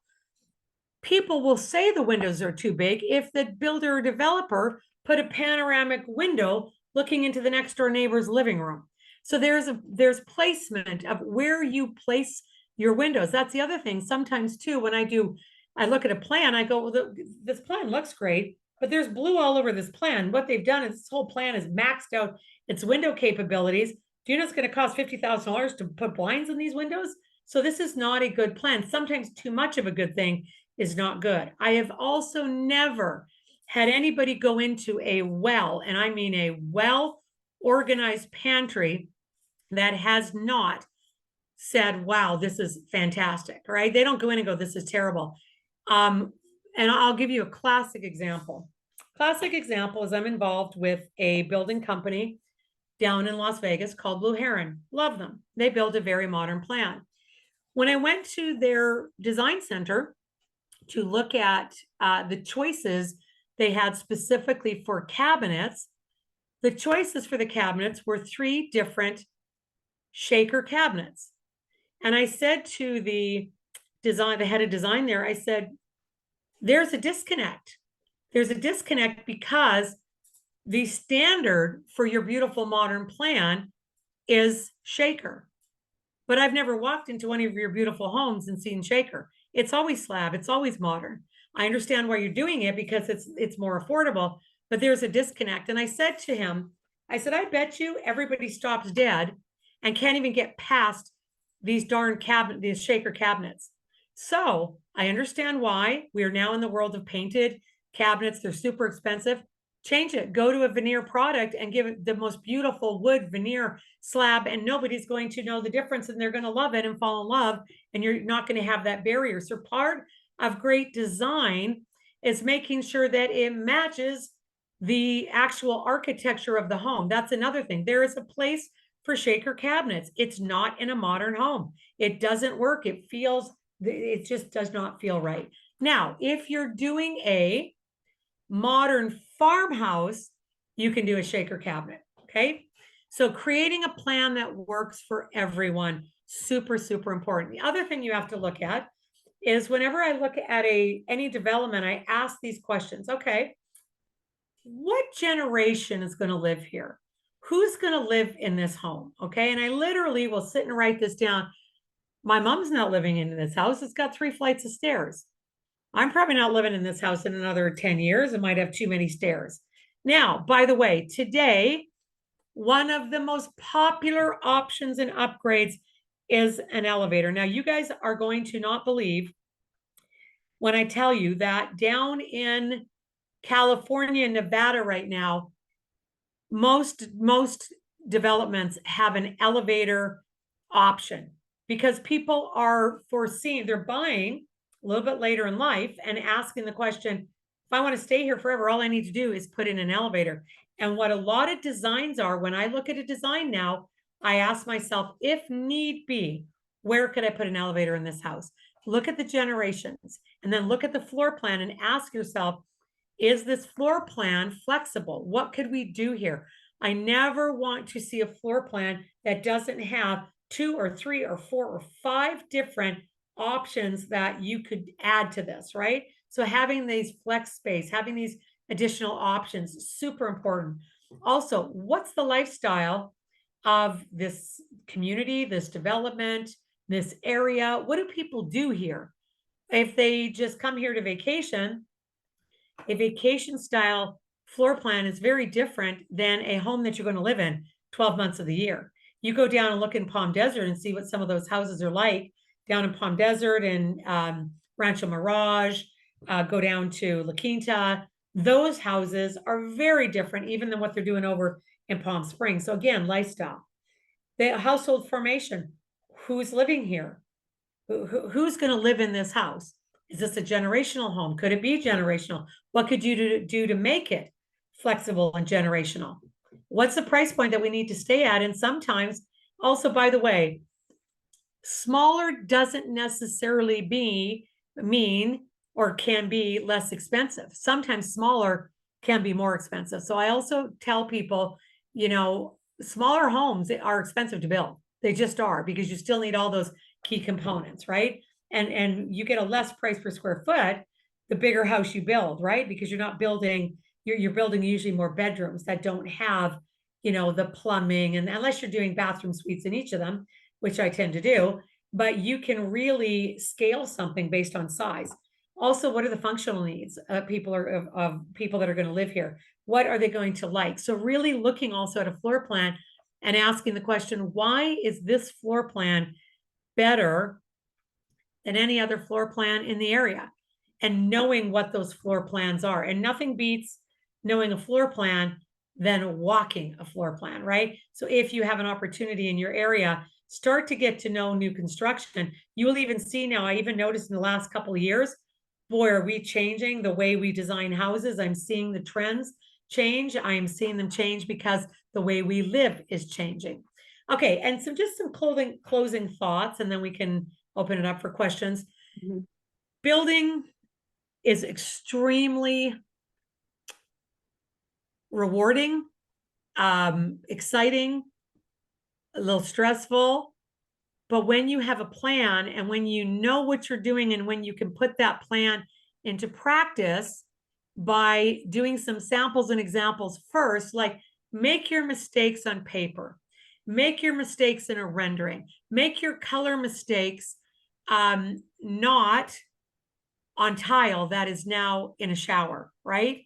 people will say the windows are too big if the builder or developer put a panoramic window looking into the next door neighbor's living room. So there's placement of where you place your windows. That's the other thing. Sometimes too, when I look at a plan, I go, well, this plan looks great, but there's blue all over this plan. What they've done is this whole plan is maxed out its window capabilities. Do you know it's going to cost $50,000 to put blinds in these windows? So this is not a good plan. Sometimes too much of a good thing is not good. I have also never had anybody go into a well, and I mean a well-organized pantry, that has not said, wow, this is fantastic, right? They don't go in and go, this is terrible. And I'll give you a classic example. Classic example is I'm involved with a building company down in Las Vegas called Blue Heron. Love them. They build a very modern plan. When I went to their design center to look at the choices they had specifically for cabinets, the choices for the cabinets were 3 different shaker cabinets. And I said to the head of design there, I said, there's a disconnect. There's a disconnect because the standard for your beautiful modern plan is shaker. But I've never walked into one of your beautiful homes and seen shaker. It's always slab, it's always modern. I understand why you're doing it because it's more affordable, but there's a disconnect. And I said to him, I said, I bet you everybody stops dead and can't even get past these darn these shaker cabinets. So I understand why we are now in the world of painted cabinets. They're super expensive. Change it, go to a veneer product and give it the most beautiful wood veneer slab, and nobody's going to know the difference, and they're going to love it and fall in love, and you're not going to have that barrier. So part of great design is making sure that it matches the actual architecture of the home. That's another thing. There is a place for shaker cabinets. It's not in a modern home. It doesn't work. It just does not feel right. Now, if you're doing a modern farmhouse, you can do a shaker cabinet. Okay. So creating a plan that works for everyone, super, super important. The other thing you have to look at is whenever I look at any development, I ask these questions. Okay, what generation is going to live here? Who's going to live in this home? Okay. And I literally will sit and write this down. My mom's not living in this house. It's got 3 flights of stairs. I'm probably not living in this house in another 10 years. It might have too many stairs. Now, by the way, today, one of the most popular options and upgrades is an elevator. Now, you guys are going to not believe when I tell you that down in California and Nevada right now, most developments have an elevator option because people are they're buying a little bit later in life and asking the question, if I want to stay here forever, all I need to do is put in an elevator. And what a lot of designs are, when I look at a design now, I ask myself, if need be, where could I put an elevator in this house? Look at the generations and then look at the floor plan and ask yourself, is this floor plan flexible? What could we do here? I never want to see a floor plan that doesn't have 2 or 3 or 4 or 5 different options that you could add to this, right? So having these flex space, having these additional options is super important. Also, what's the lifestyle of this community, this development, this area? What do people do here? If they just come here to vacation, a vacation style floor plan is very different than a home that you're going to live in 12 months of the year. You go down and look in Palm Desert and see what some of those houses are like down in Palm Desert and Rancho Mirage, go down to La Quinta. Those houses are very different even than what they're doing over in Palm Springs. So again, lifestyle. The household formation, who's living here? Who's going to live in this house? Is this a generational home? Could it be generational? What could you do to make it flexible and generational? What's the price point that we need to stay at? And sometimes also, by the way, smaller doesn't necessarily mean or can be less expensive. Sometimes smaller can be more expensive. So I also tell people, smaller homes are expensive to build. They just are, because you still need all those key components, right? And you get a less price per square foot the bigger house you build, right? Because you're not building, you're building usually more bedrooms that don't have, the plumbing, and unless you're doing bathroom suites in each of them, which I tend to do, but you can really scale something based on size. Also, what are the functional needs of people that are going to live here? What are they going to like? So really looking also at a floor plan and asking the question, why is this floor plan better than any other floor plan in the area? And knowing what those floor plans are. And nothing beats knowing a floor plan than walking a floor plan, right? So if you have an opportunity in your area, start to get to know new construction. You will even see now, I even noticed in the last couple of years, boy, are we changing the way we design houses. I'm seeing the trends change. I'm seeing them change because the way we live is changing. Okay, and so just some closing thoughts, and then we can open it up for questions. Mm-hmm. Building is extremely rewarding, exciting, a little stressful. But when you have a plan and when you know what you're doing and when you can put that plan into practice by doing some samples and examples first, like make your mistakes on paper. make your mistakes in a rendering, make your color mistakes not on tile that is now in a shower, right?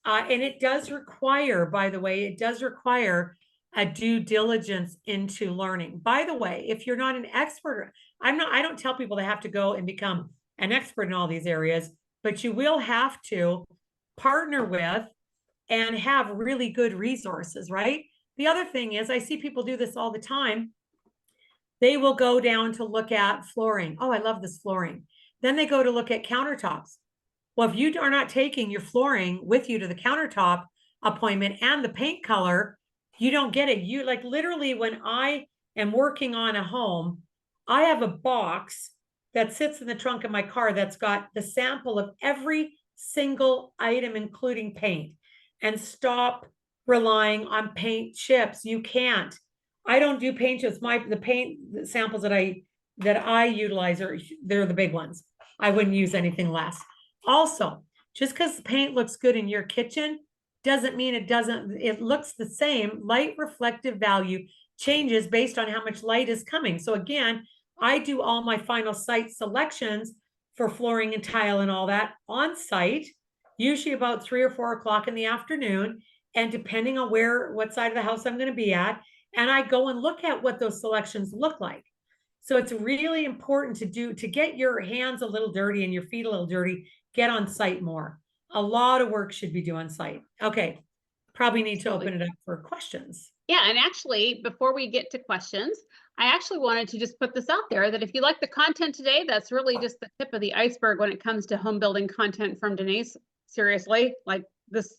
And it does require, by the way, it does require a due diligence into learning. By the way, if you're not an expert, I don't tell people they have to go and become an expert in all these areas, but you will have to partner with and have really good resources, right? The other thing is, I see people do this all the time. They will go down to look at flooring. Oh, I love this flooring. Then they go to look at countertops. Well, if you are not taking your flooring with you to the countertop appointment and the paint color, you don't get it. You like literally when I am working on a home, I have a box that sits in the trunk of my car that's got the sample of every single item, including paint. And stop relying on paint chips. You can't. I don't do paint chips. The paint samples that I utilize they're the big ones. I wouldn't use anything less. Also, just because the paint looks good in your kitchen doesn't mean it looks the same. Light reflective value changes based on how much light is coming. So again, I do all my final site selections for flooring and tile and all that on site, usually about 3 or 4 o'clock in the afternoon. And depending on what side of the house I'm going to be at, and I go and look at what those selections look like. So it's really important to get your hands a little dirty and your feet a little dirty, get on site more. A lot of work should be done on site. Okay, probably need to open it up for questions. Yeah, and actually, before we get to questions, I actually wanted to just put this out there that if you like the content today, that's really just the tip of the iceberg when it comes to home building content from Denise. Seriously, like this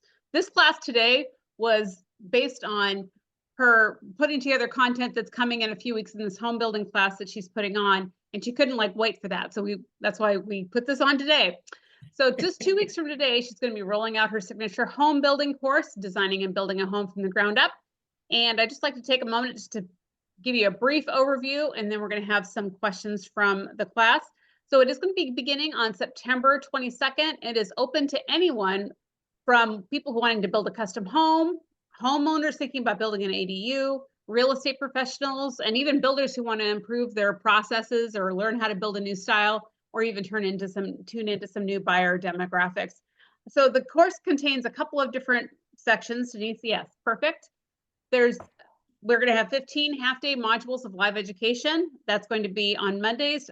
class today was based on her putting together content that's coming in a few weeks in this home building class that she's putting on, and she couldn't like wait for that. So that's why we put this on today. So just 2 weeks from today, she's going to be rolling out her signature home building course, Designing and Building a Home from the Ground Up. And I'd just like to take a moment just to give you a brief overview, and then we're going to have some questions from the class. So it is going to be beginning on September 22nd. It is open to anyone from people who wanting to build a custom home, homeowners thinking about building an ADU, real estate professionals, and even builders who want to improve their processes or learn how to build a new style, or even tune into some new buyer demographics. So the course contains a couple of different sections. Denise, yes, perfect. We're going to have 15 half-day modules of live education. That's going to be on Mondays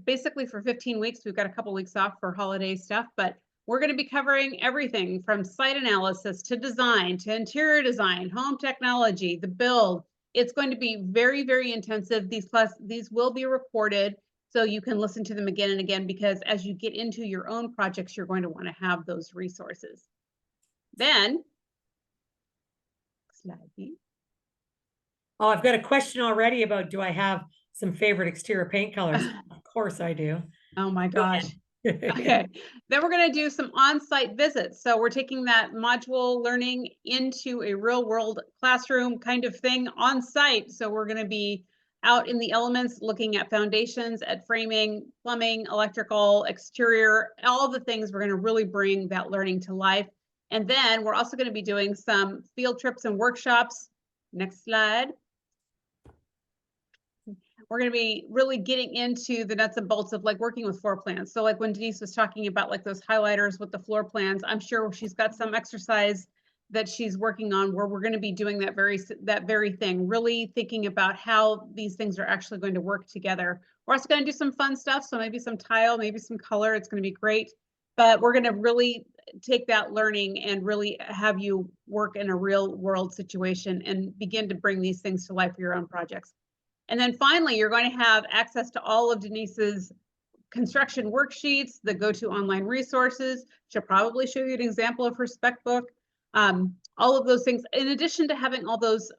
basically for 15 weeks. We've got a couple weeks off for holiday stuff, but we're going to be covering everything from site analysis to design to interior design, home technology, the build. It's going to be very, very intensive. These will be recorded so you can listen to them again and again, because as you get into your own projects, you're going to want to have those resources. Then, slide please. Oh, I've got a question already about, do I have some favorite exterior paint colors? Of course I do. Oh my gosh. Okay, then we're going to do some on-site visits. So we're taking that module learning into a real-world classroom kind of thing on site. So we're going to be out in the elements, looking at foundations, at framing, plumbing, electrical, exterior, all the things. We're going to really bring that learning to life. And then we're also going to be doing some field trips and workshops. Next slide. We're going to be really getting into the nuts and bolts of like working with floor plans. So like when Denise was talking about like those highlighters with the floor plans, I'm sure she's got some exercise that she's working on where we're going to be doing that very thing, really thinking about how these things are actually going to work together. We're also going to do some fun stuff. So maybe some tile, maybe some color. It's going to be great. But we're going to really take that learning and really have you work in a real world situation and begin to bring these things to life for your own projects. And then finally, you're going to have access to all of Denise's construction worksheets, the go-to online resources. She'll probably show you an example of her spec book, all of those things, in addition to having all those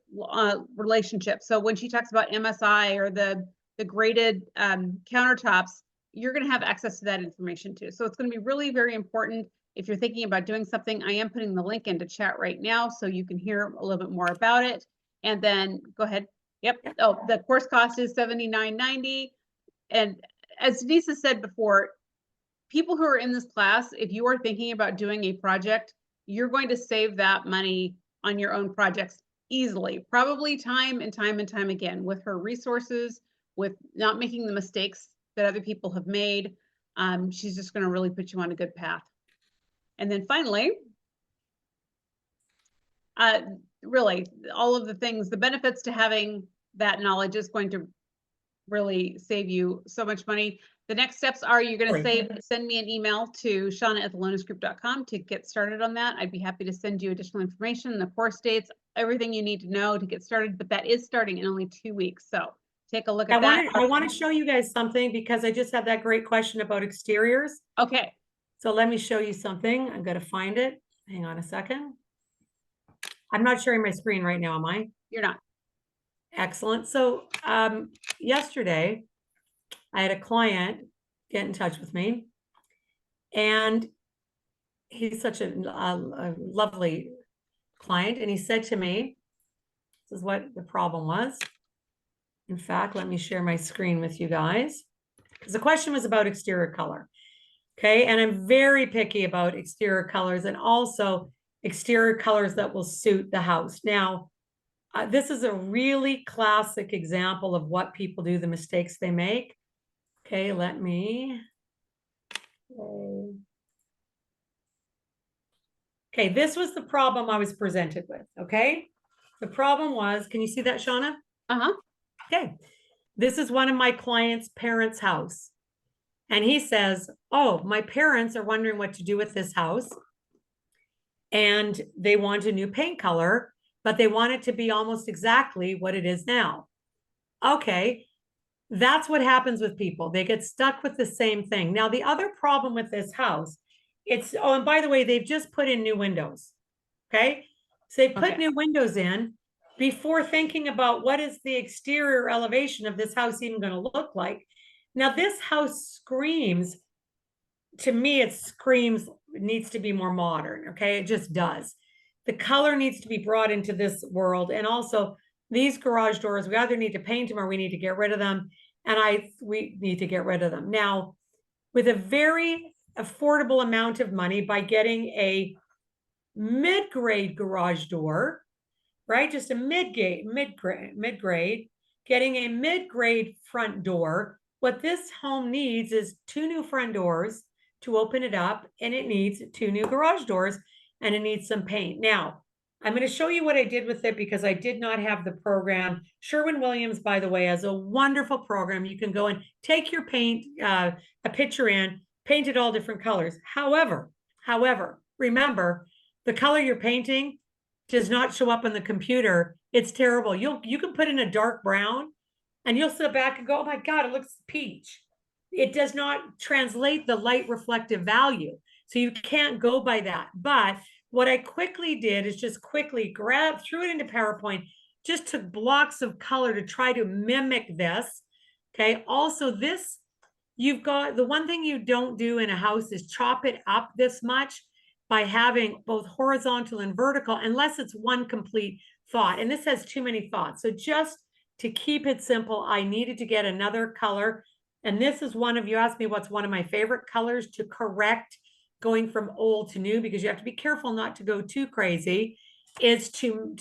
relationships. So when she talks about MSI or the graded countertops, you're going to have access to that information too. So it's going to be really very important if you're thinking about doing something. I am putting the link into chat right now so you can hear a little bit more about it. And then go ahead. Yep. Oh, the course cost is $79.90. And as Denise has said before, people who are in this class, if you are thinking about doing a project, you're going to save that money on your own projects easily, probably time and time and time again, with her resources, with not making the mistakes that other people have made. She's just going to really put you on a good path. And then finally, really, all of the things, the benefits to having that knowledge is going to really save you so much money. The next steps are you're going to send me an email to shauna@thelonesgroup.com to get started on that. I'd be happy to send you additional information, the course dates, everything you need to know to get started, but that is starting in only 2 weeks. So take a look at that. I want to show you guys something because I just had that great question about exteriors. Okay. So let me show you something. I'm going to find it. Hang on a second. I'm not sharing my screen right now, am I? You're not. Excellent. So yesterday, I had a client get in touch with me, and he's such a lovely client. And he said to me, this is what the problem was. In fact, let me share my screen with you guys, because the question was about exterior color. Okay. And I'm very picky about exterior colors and also exterior colors that will suit the house. Now, this is a really classic example of what people do, the mistakes they make. Okay, let me. Okay, this was the problem I was presented with. Okay, the problem was, can you see that, Shauna? Uh-huh. Okay, this is one of my clients' parents' house. And he says, oh, my parents are wondering what to do with this house. And they want a new paint color, but they want it to be almost exactly what it is now. Okay, that's what happens with people. They get stuck with the same thing. Now, the other problem with this house, oh, and by the way, they've just put in new windows. Okay, so they put new windows in before thinking about what is the exterior elevation of this house even going to look like. Now, this house screams, to me, it needs to be more modern. Okay, it just does. The color needs to be brought into this world. And also these garage doors, we either need to paint them or we need to get rid of them. And we need to get rid of them. Now, with a very affordable amount of money, by getting a mid-grade garage door, right? Just a mid-grade, getting a mid-grade front door. What this home needs is 2 new front doors to open it up, and it needs 2 new garage doors, and it needs some paint. Now, I'm going to show you what I did with it because I did not have the program. Sherwin-Williams, by the way, has a wonderful program. You can go and take your paint, a picture in, paint it all different colors. However, remember, the color you're painting does not show up on the computer. It's terrible. You can put in a dark brown and you'll sit back and go, oh my God, it looks peach. It does not translate the light reflective value. So you can't go by that. But what I quickly did is just quickly threw it into PowerPoint, just took blocks of color to try to mimic this. Okay. Also, this, you've got, the one thing you don't do in a house is chop it up this much by having both horizontal and vertical, unless it's one complete thought. And this has too many thoughts. So just to keep it simple, I needed to get another color. And this is one of, you asked me what's one of my favorite colors to correct going from old to new, because you have to be careful not to go too crazy, is to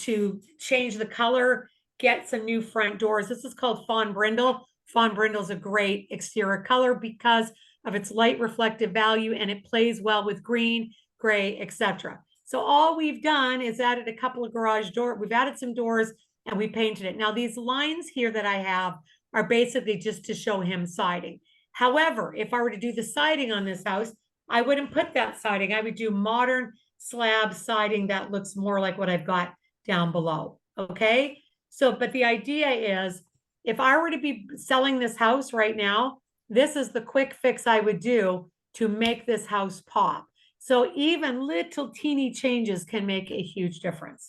change the color, get some new front doors. This is called Fawn Brindle. Fawn Brindle is a great exterior color because of its light reflective value, and it plays well with green, gray, etc. So all we've done is added a couple of garage doors. We've added some doors and we painted it. Now these lines here that I have are basically just to show him siding. However, if I were to do the siding on this house, I wouldn't put that siding. I would do modern slab siding that looks more like what I've got down below. Okay. So, but the idea is, if I were to be selling this house right now, this is the quick fix I would do to make this house pop. So even little teeny changes can make a huge difference.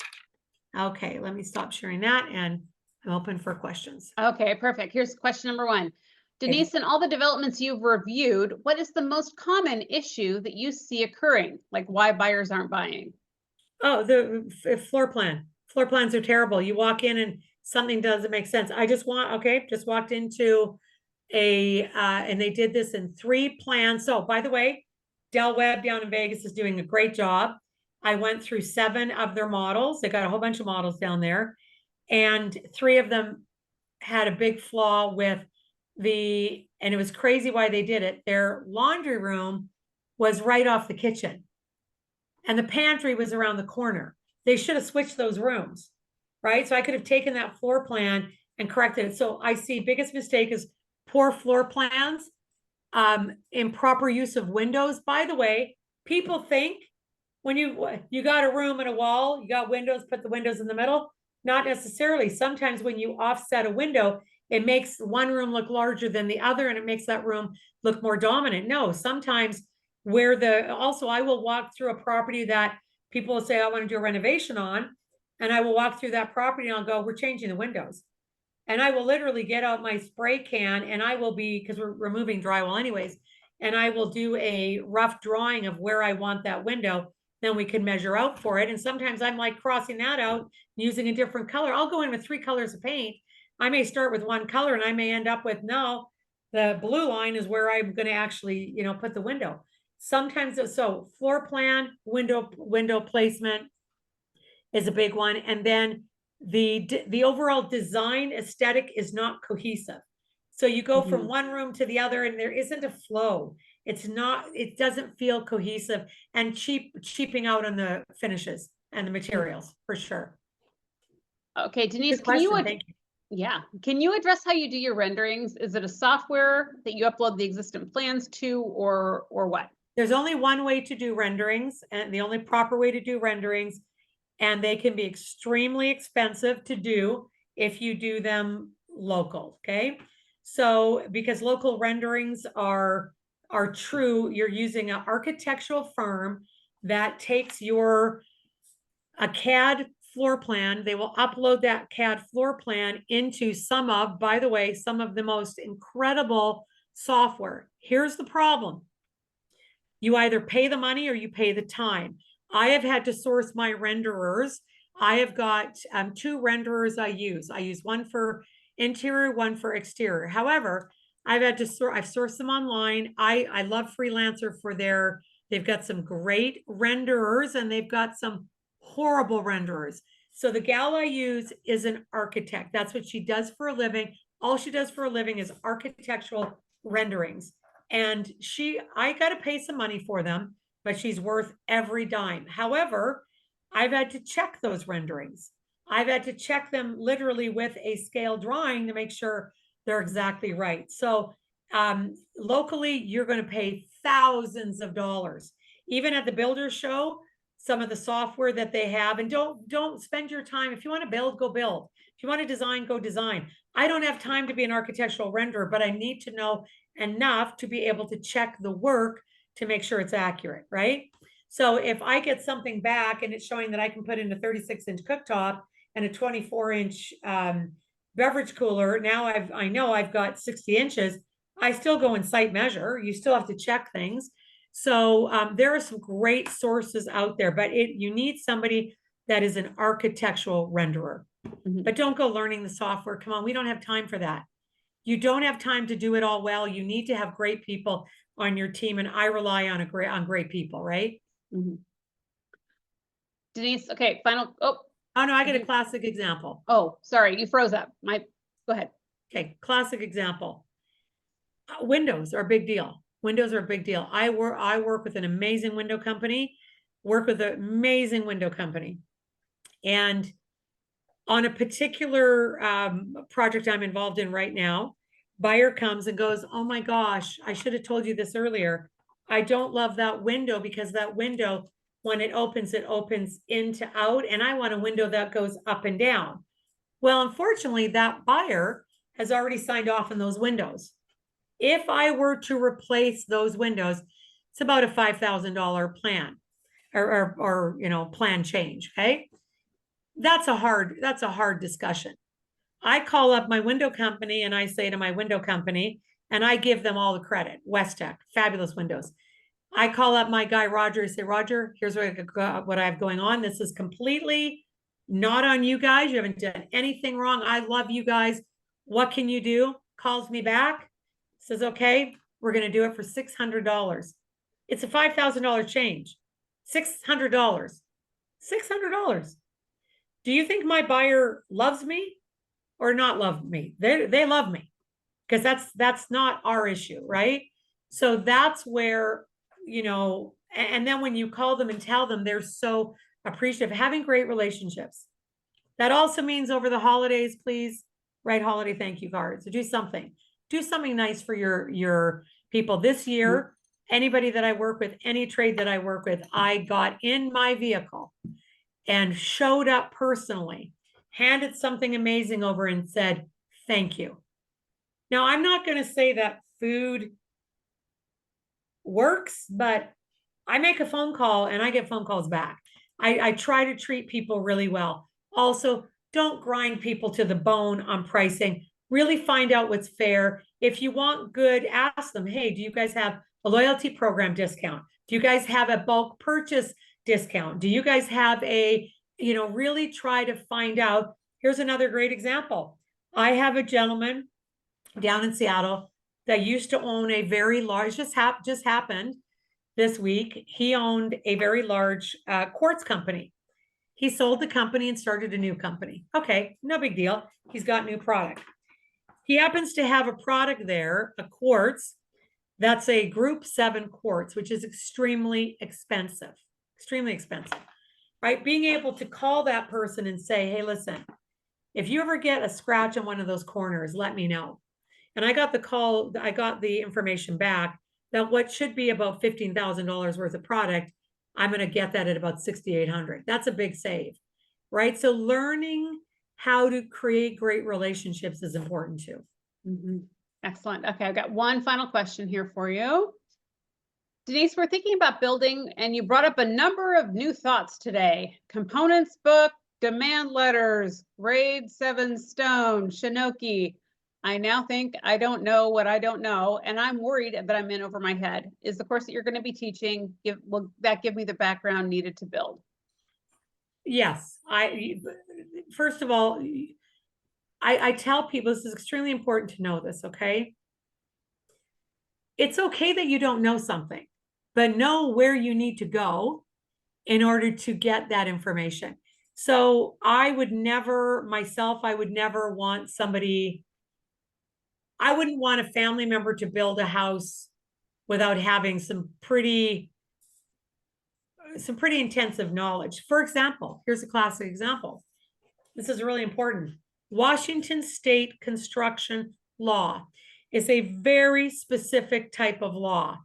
Okay, let me stop sharing that and I'm open for questions. Okay, perfect. Here's question number 1. Denise, in all the developments you've reviewed, what is the most common issue that you see occurring? Like why buyers aren't buying? Oh, the floor plan. Floor plans are terrible. You walk in and something doesn't make sense. Just walked into and they did this in 3 plans. So by the way, Del Webb down in Vegas is doing a great job. I went through 7 of their models. They got a whole bunch of models down there, and 3 of them had a big flaw with and it was crazy why they did it. Their laundry room was right off the kitchen, and the pantry was around the corner. They should have switched those rooms, right? So I could have taken that floor plan and corrected it. So I see biggest mistake is poor floor plans, improper use of windows. By the way, people think when you got a room and a wall, you got windows, put the windows in the middle. Not necessarily. Sometimes when you offset a window, it makes one room look larger than the other, and it makes that room look more dominant. No, sometimes also I will walk through a property that people will say, I want to do a renovation on, and I will walk through that property and I'll go, we're changing the windows. And I will literally get out my spray can, and I will because we're removing drywall anyways, and I will do a rough drawing of where I want that window. Then we can measure out for it. And sometimes I'm like crossing that out using a different color. I'll go in with 3 colors of paint. I may start with one color and I may end up with, no, the blue line is where I'm going to actually, put the window. Sometimes, so floor plan, window placement is a big one. And then the overall design aesthetic is not cohesive. So you go from one room to the other and there isn't a flow. It doesn't feel cohesive, and cheaping out on the finishes and the materials for sure. Okay, Denise, Thank you. Yeah. Can you address how you do your renderings? Is it a software that you upload the existing plans to, or what? There's only one way to do renderings, and the only proper way to do renderings, and they can be extremely expensive to do if you do them local, okay? So because local renderings are true, you're using an architectural firm that takes a CAD floor plan. They will upload that CAD floor plan into by the way, some of the most incredible software. Here's the problem. You either pay the money or you pay the time. I have had to source my renderers. I have got 2 renderers I use. I use one for interior, one for exterior. However, I've sourced them online. I love Freelancer they've got some great renderers and they've got some horrible renderers. So the gal I use is an architect. That's what she does for a living. All she does for a living is architectural renderings. And I got to pay some money for them, but she's worth every dime. However, I've had to check those renderings. I've had to check them literally with a scale drawing to make sure they're exactly right. So locally, you're going to pay thousands of dollars. Even at the builder show, some of the software that they have, and don't spend your time. If you want to build, go build. If you want to design, go design. I don't have time to be an architectural renderer, but I need to know enough to be able to check the work to make sure it's accurate, right? So if I get something back and it's showing that I can put in a 36-inch cooktop and a 24-inch beverage cooler, now I know I've got 60 inches, I still go and site measure. You still have to check things. So there are some great sources out there, but you need somebody that is an architectural renderer. But don't go learning the software. Come on, we don't have time for that. You don't have time to do it all well. You need to have great people on your team, and I rely on great people, right? Denise, okay, final. Oh no, I get a classic example. Oh, sorry, you froze up. Go ahead. Okay, classic example. Windows are a big deal. Windows are a big deal. I work with an amazing window company. And on a particular project I'm involved in right now, buyer comes and goes, oh my gosh, I should have told you this earlier. I don't love that window because that window, when it opens in to out, and I want a window that goes up and down. Well, unfortunately, that buyer has already signed off on those windows. If I were to replace those windows, it's about a $5,000 plan or plan change, okay? That's a hard discussion. I call up my window company and I say to my window company, and I give them all the credit, Westech, fabulous windows. I call up my guy, Roger, and say, Roger, here's what I have going on. This is completely not on you guys. You haven't done anything wrong. I love you guys. What can you do? Calls me back, says, okay, we're going to do it for $600. It's a $5,000 change, $600. $600. Do you think my buyer loves me or not love me? They love me, because that's not our issue, right? So that's where, and then when you call them and tell them, they're so appreciative, having great relationships. That also means over the holidays, please write holiday thank you cards. Do something nice for your people. This year, anybody that I work with, any trade that I work with, I got in my vehicle and showed up personally, handed something amazing over and said, thank you. Now, I'm not going to say that food works, but I make a phone call and I get phone calls back. I try to treat people really well. Also, don't grind people to the bone on pricing. Really find out what's fair. If you want good, ask them, hey, do you guys have a loyalty program discount? Do you guys have a bulk purchase discount? Do you guys have really try to find out. Here's another great example. I have a gentleman down in Seattle that used to own a very large, just happened this week. He owned a very large quartz company. He sold the company and started a new company. Okay, no big deal. He's got new product. He happens to have a product there, a quartz, that's a group 7 quartz, which is extremely expensive, right? Being able to call that person and say, hey, listen, if you ever get a scratch on one of those corners, let me know. And I got the call, I got the information back that what should be about $15,000 worth of product, I'm going to get that at about $6,800. That's a big save, right? So learning how to create great relationships is important too. Excellent. Okay, I've got one final question here for you. Denise, we're thinking about building, and you brought up a number of new thoughts today. Components book, demand letters, grade 7 stone, Shinoki. I now think I don't know what I don't know, and I'm worried that I'm in over my head. Is the course that you're going to be teaching, will that give me the background needed to build? Yes. First of all, I tell people this is extremely important to know this, okay? It's okay that you don't know something, but know where you need to go in order to get that information. So I would never want somebody, I wouldn't want a family member to build a house without having some pretty intensive knowledge. For example, here's a classic example. This is really important. Washington state construction law is a very specific type of law.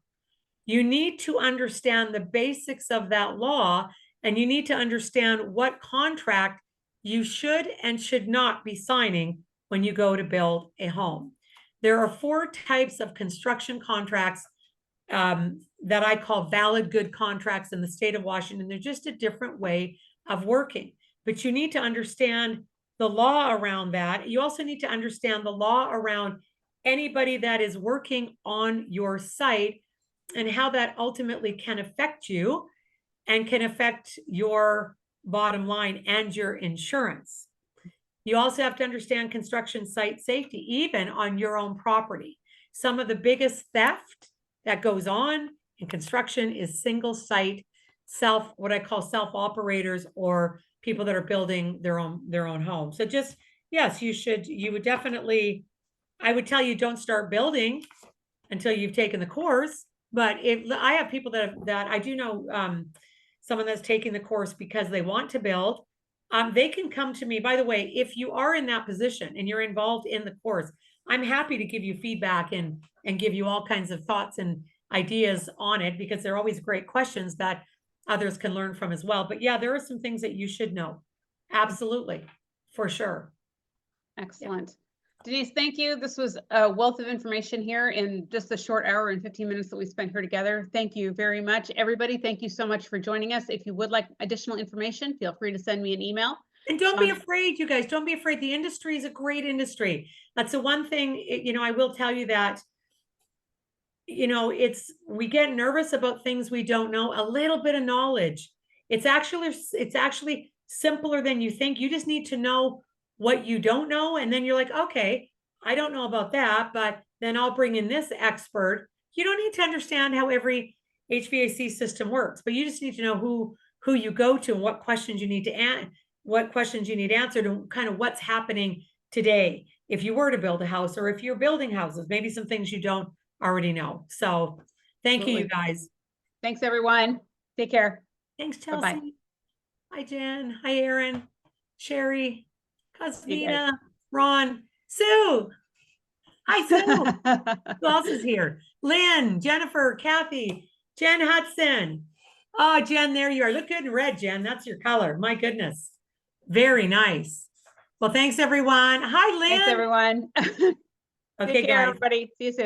You need to understand the basics of that law, and you need to understand what contract you should and should not be signing when you go to build a home. There are 4 types of construction contracts that I call valid good contracts in the state of Washington. They're just a different way of working, but you need to understand the law around that. You also need to understand the law around anybody that is working on your site and how that ultimately can affect you and can affect your bottom line and your insurance. You also have to understand construction site safety, even on your own property. Some of the biggest theft that goes on in construction is single site what I call self-operators, or people that are building their own home. So just, yes, you would definitely, I would tell you, don't start building until you've taken the course. But if I have people that I do know, someone that's taking the course because they want to build, they can come to me. By the way, if you are in that position and you're involved in the course, I'm happy to give you feedback and give you all kinds of thoughts and ideas on it, because they're always great questions that others can learn from as well. But yeah, there are some things that you should know. Absolutely, for sure. Excellent. Yeah. Denise, thank you. This was a wealth of information here in just the short hour and 15 minutes that we spent here together. Thank you very much. Everybody, thank you so much for joining us. If you would like additional information, feel free to send me an email. And don't be afraid, you guys. Don't be afraid. The industry is a great industry. That's the one thing, I will tell you that, we get nervous about things we don't know. A little bit of knowledge. It's actually simpler than you think. You just need to know what you don't know. And then you're like, okay, I don't know about that, but then I'll bring in this expert. You don't need to understand how every HVAC system works, but you just need to know who you go to and what questions you need to answered and kind of what's happening today. If you were to build a house or if you're building houses, maybe some things you don't already know. So thank you, you guys. Thanks, everyone. Take care. Thanks, Bye-bye. Chelsea. Hi, Jen. Hi, Aaron. Sherry. Cosmina. Ron. Sue. Hi, Sue. Who else is here? Lynn, Jennifer, Kathy, Jen Hudson. Oh, Jen, there you are. Look good in red, Jen. That's your color. My goodness. Very nice. Well, thanks, everyone. Hi, Lynn. Thanks, everyone. Okay, Take care, guys. everybody. See you soon.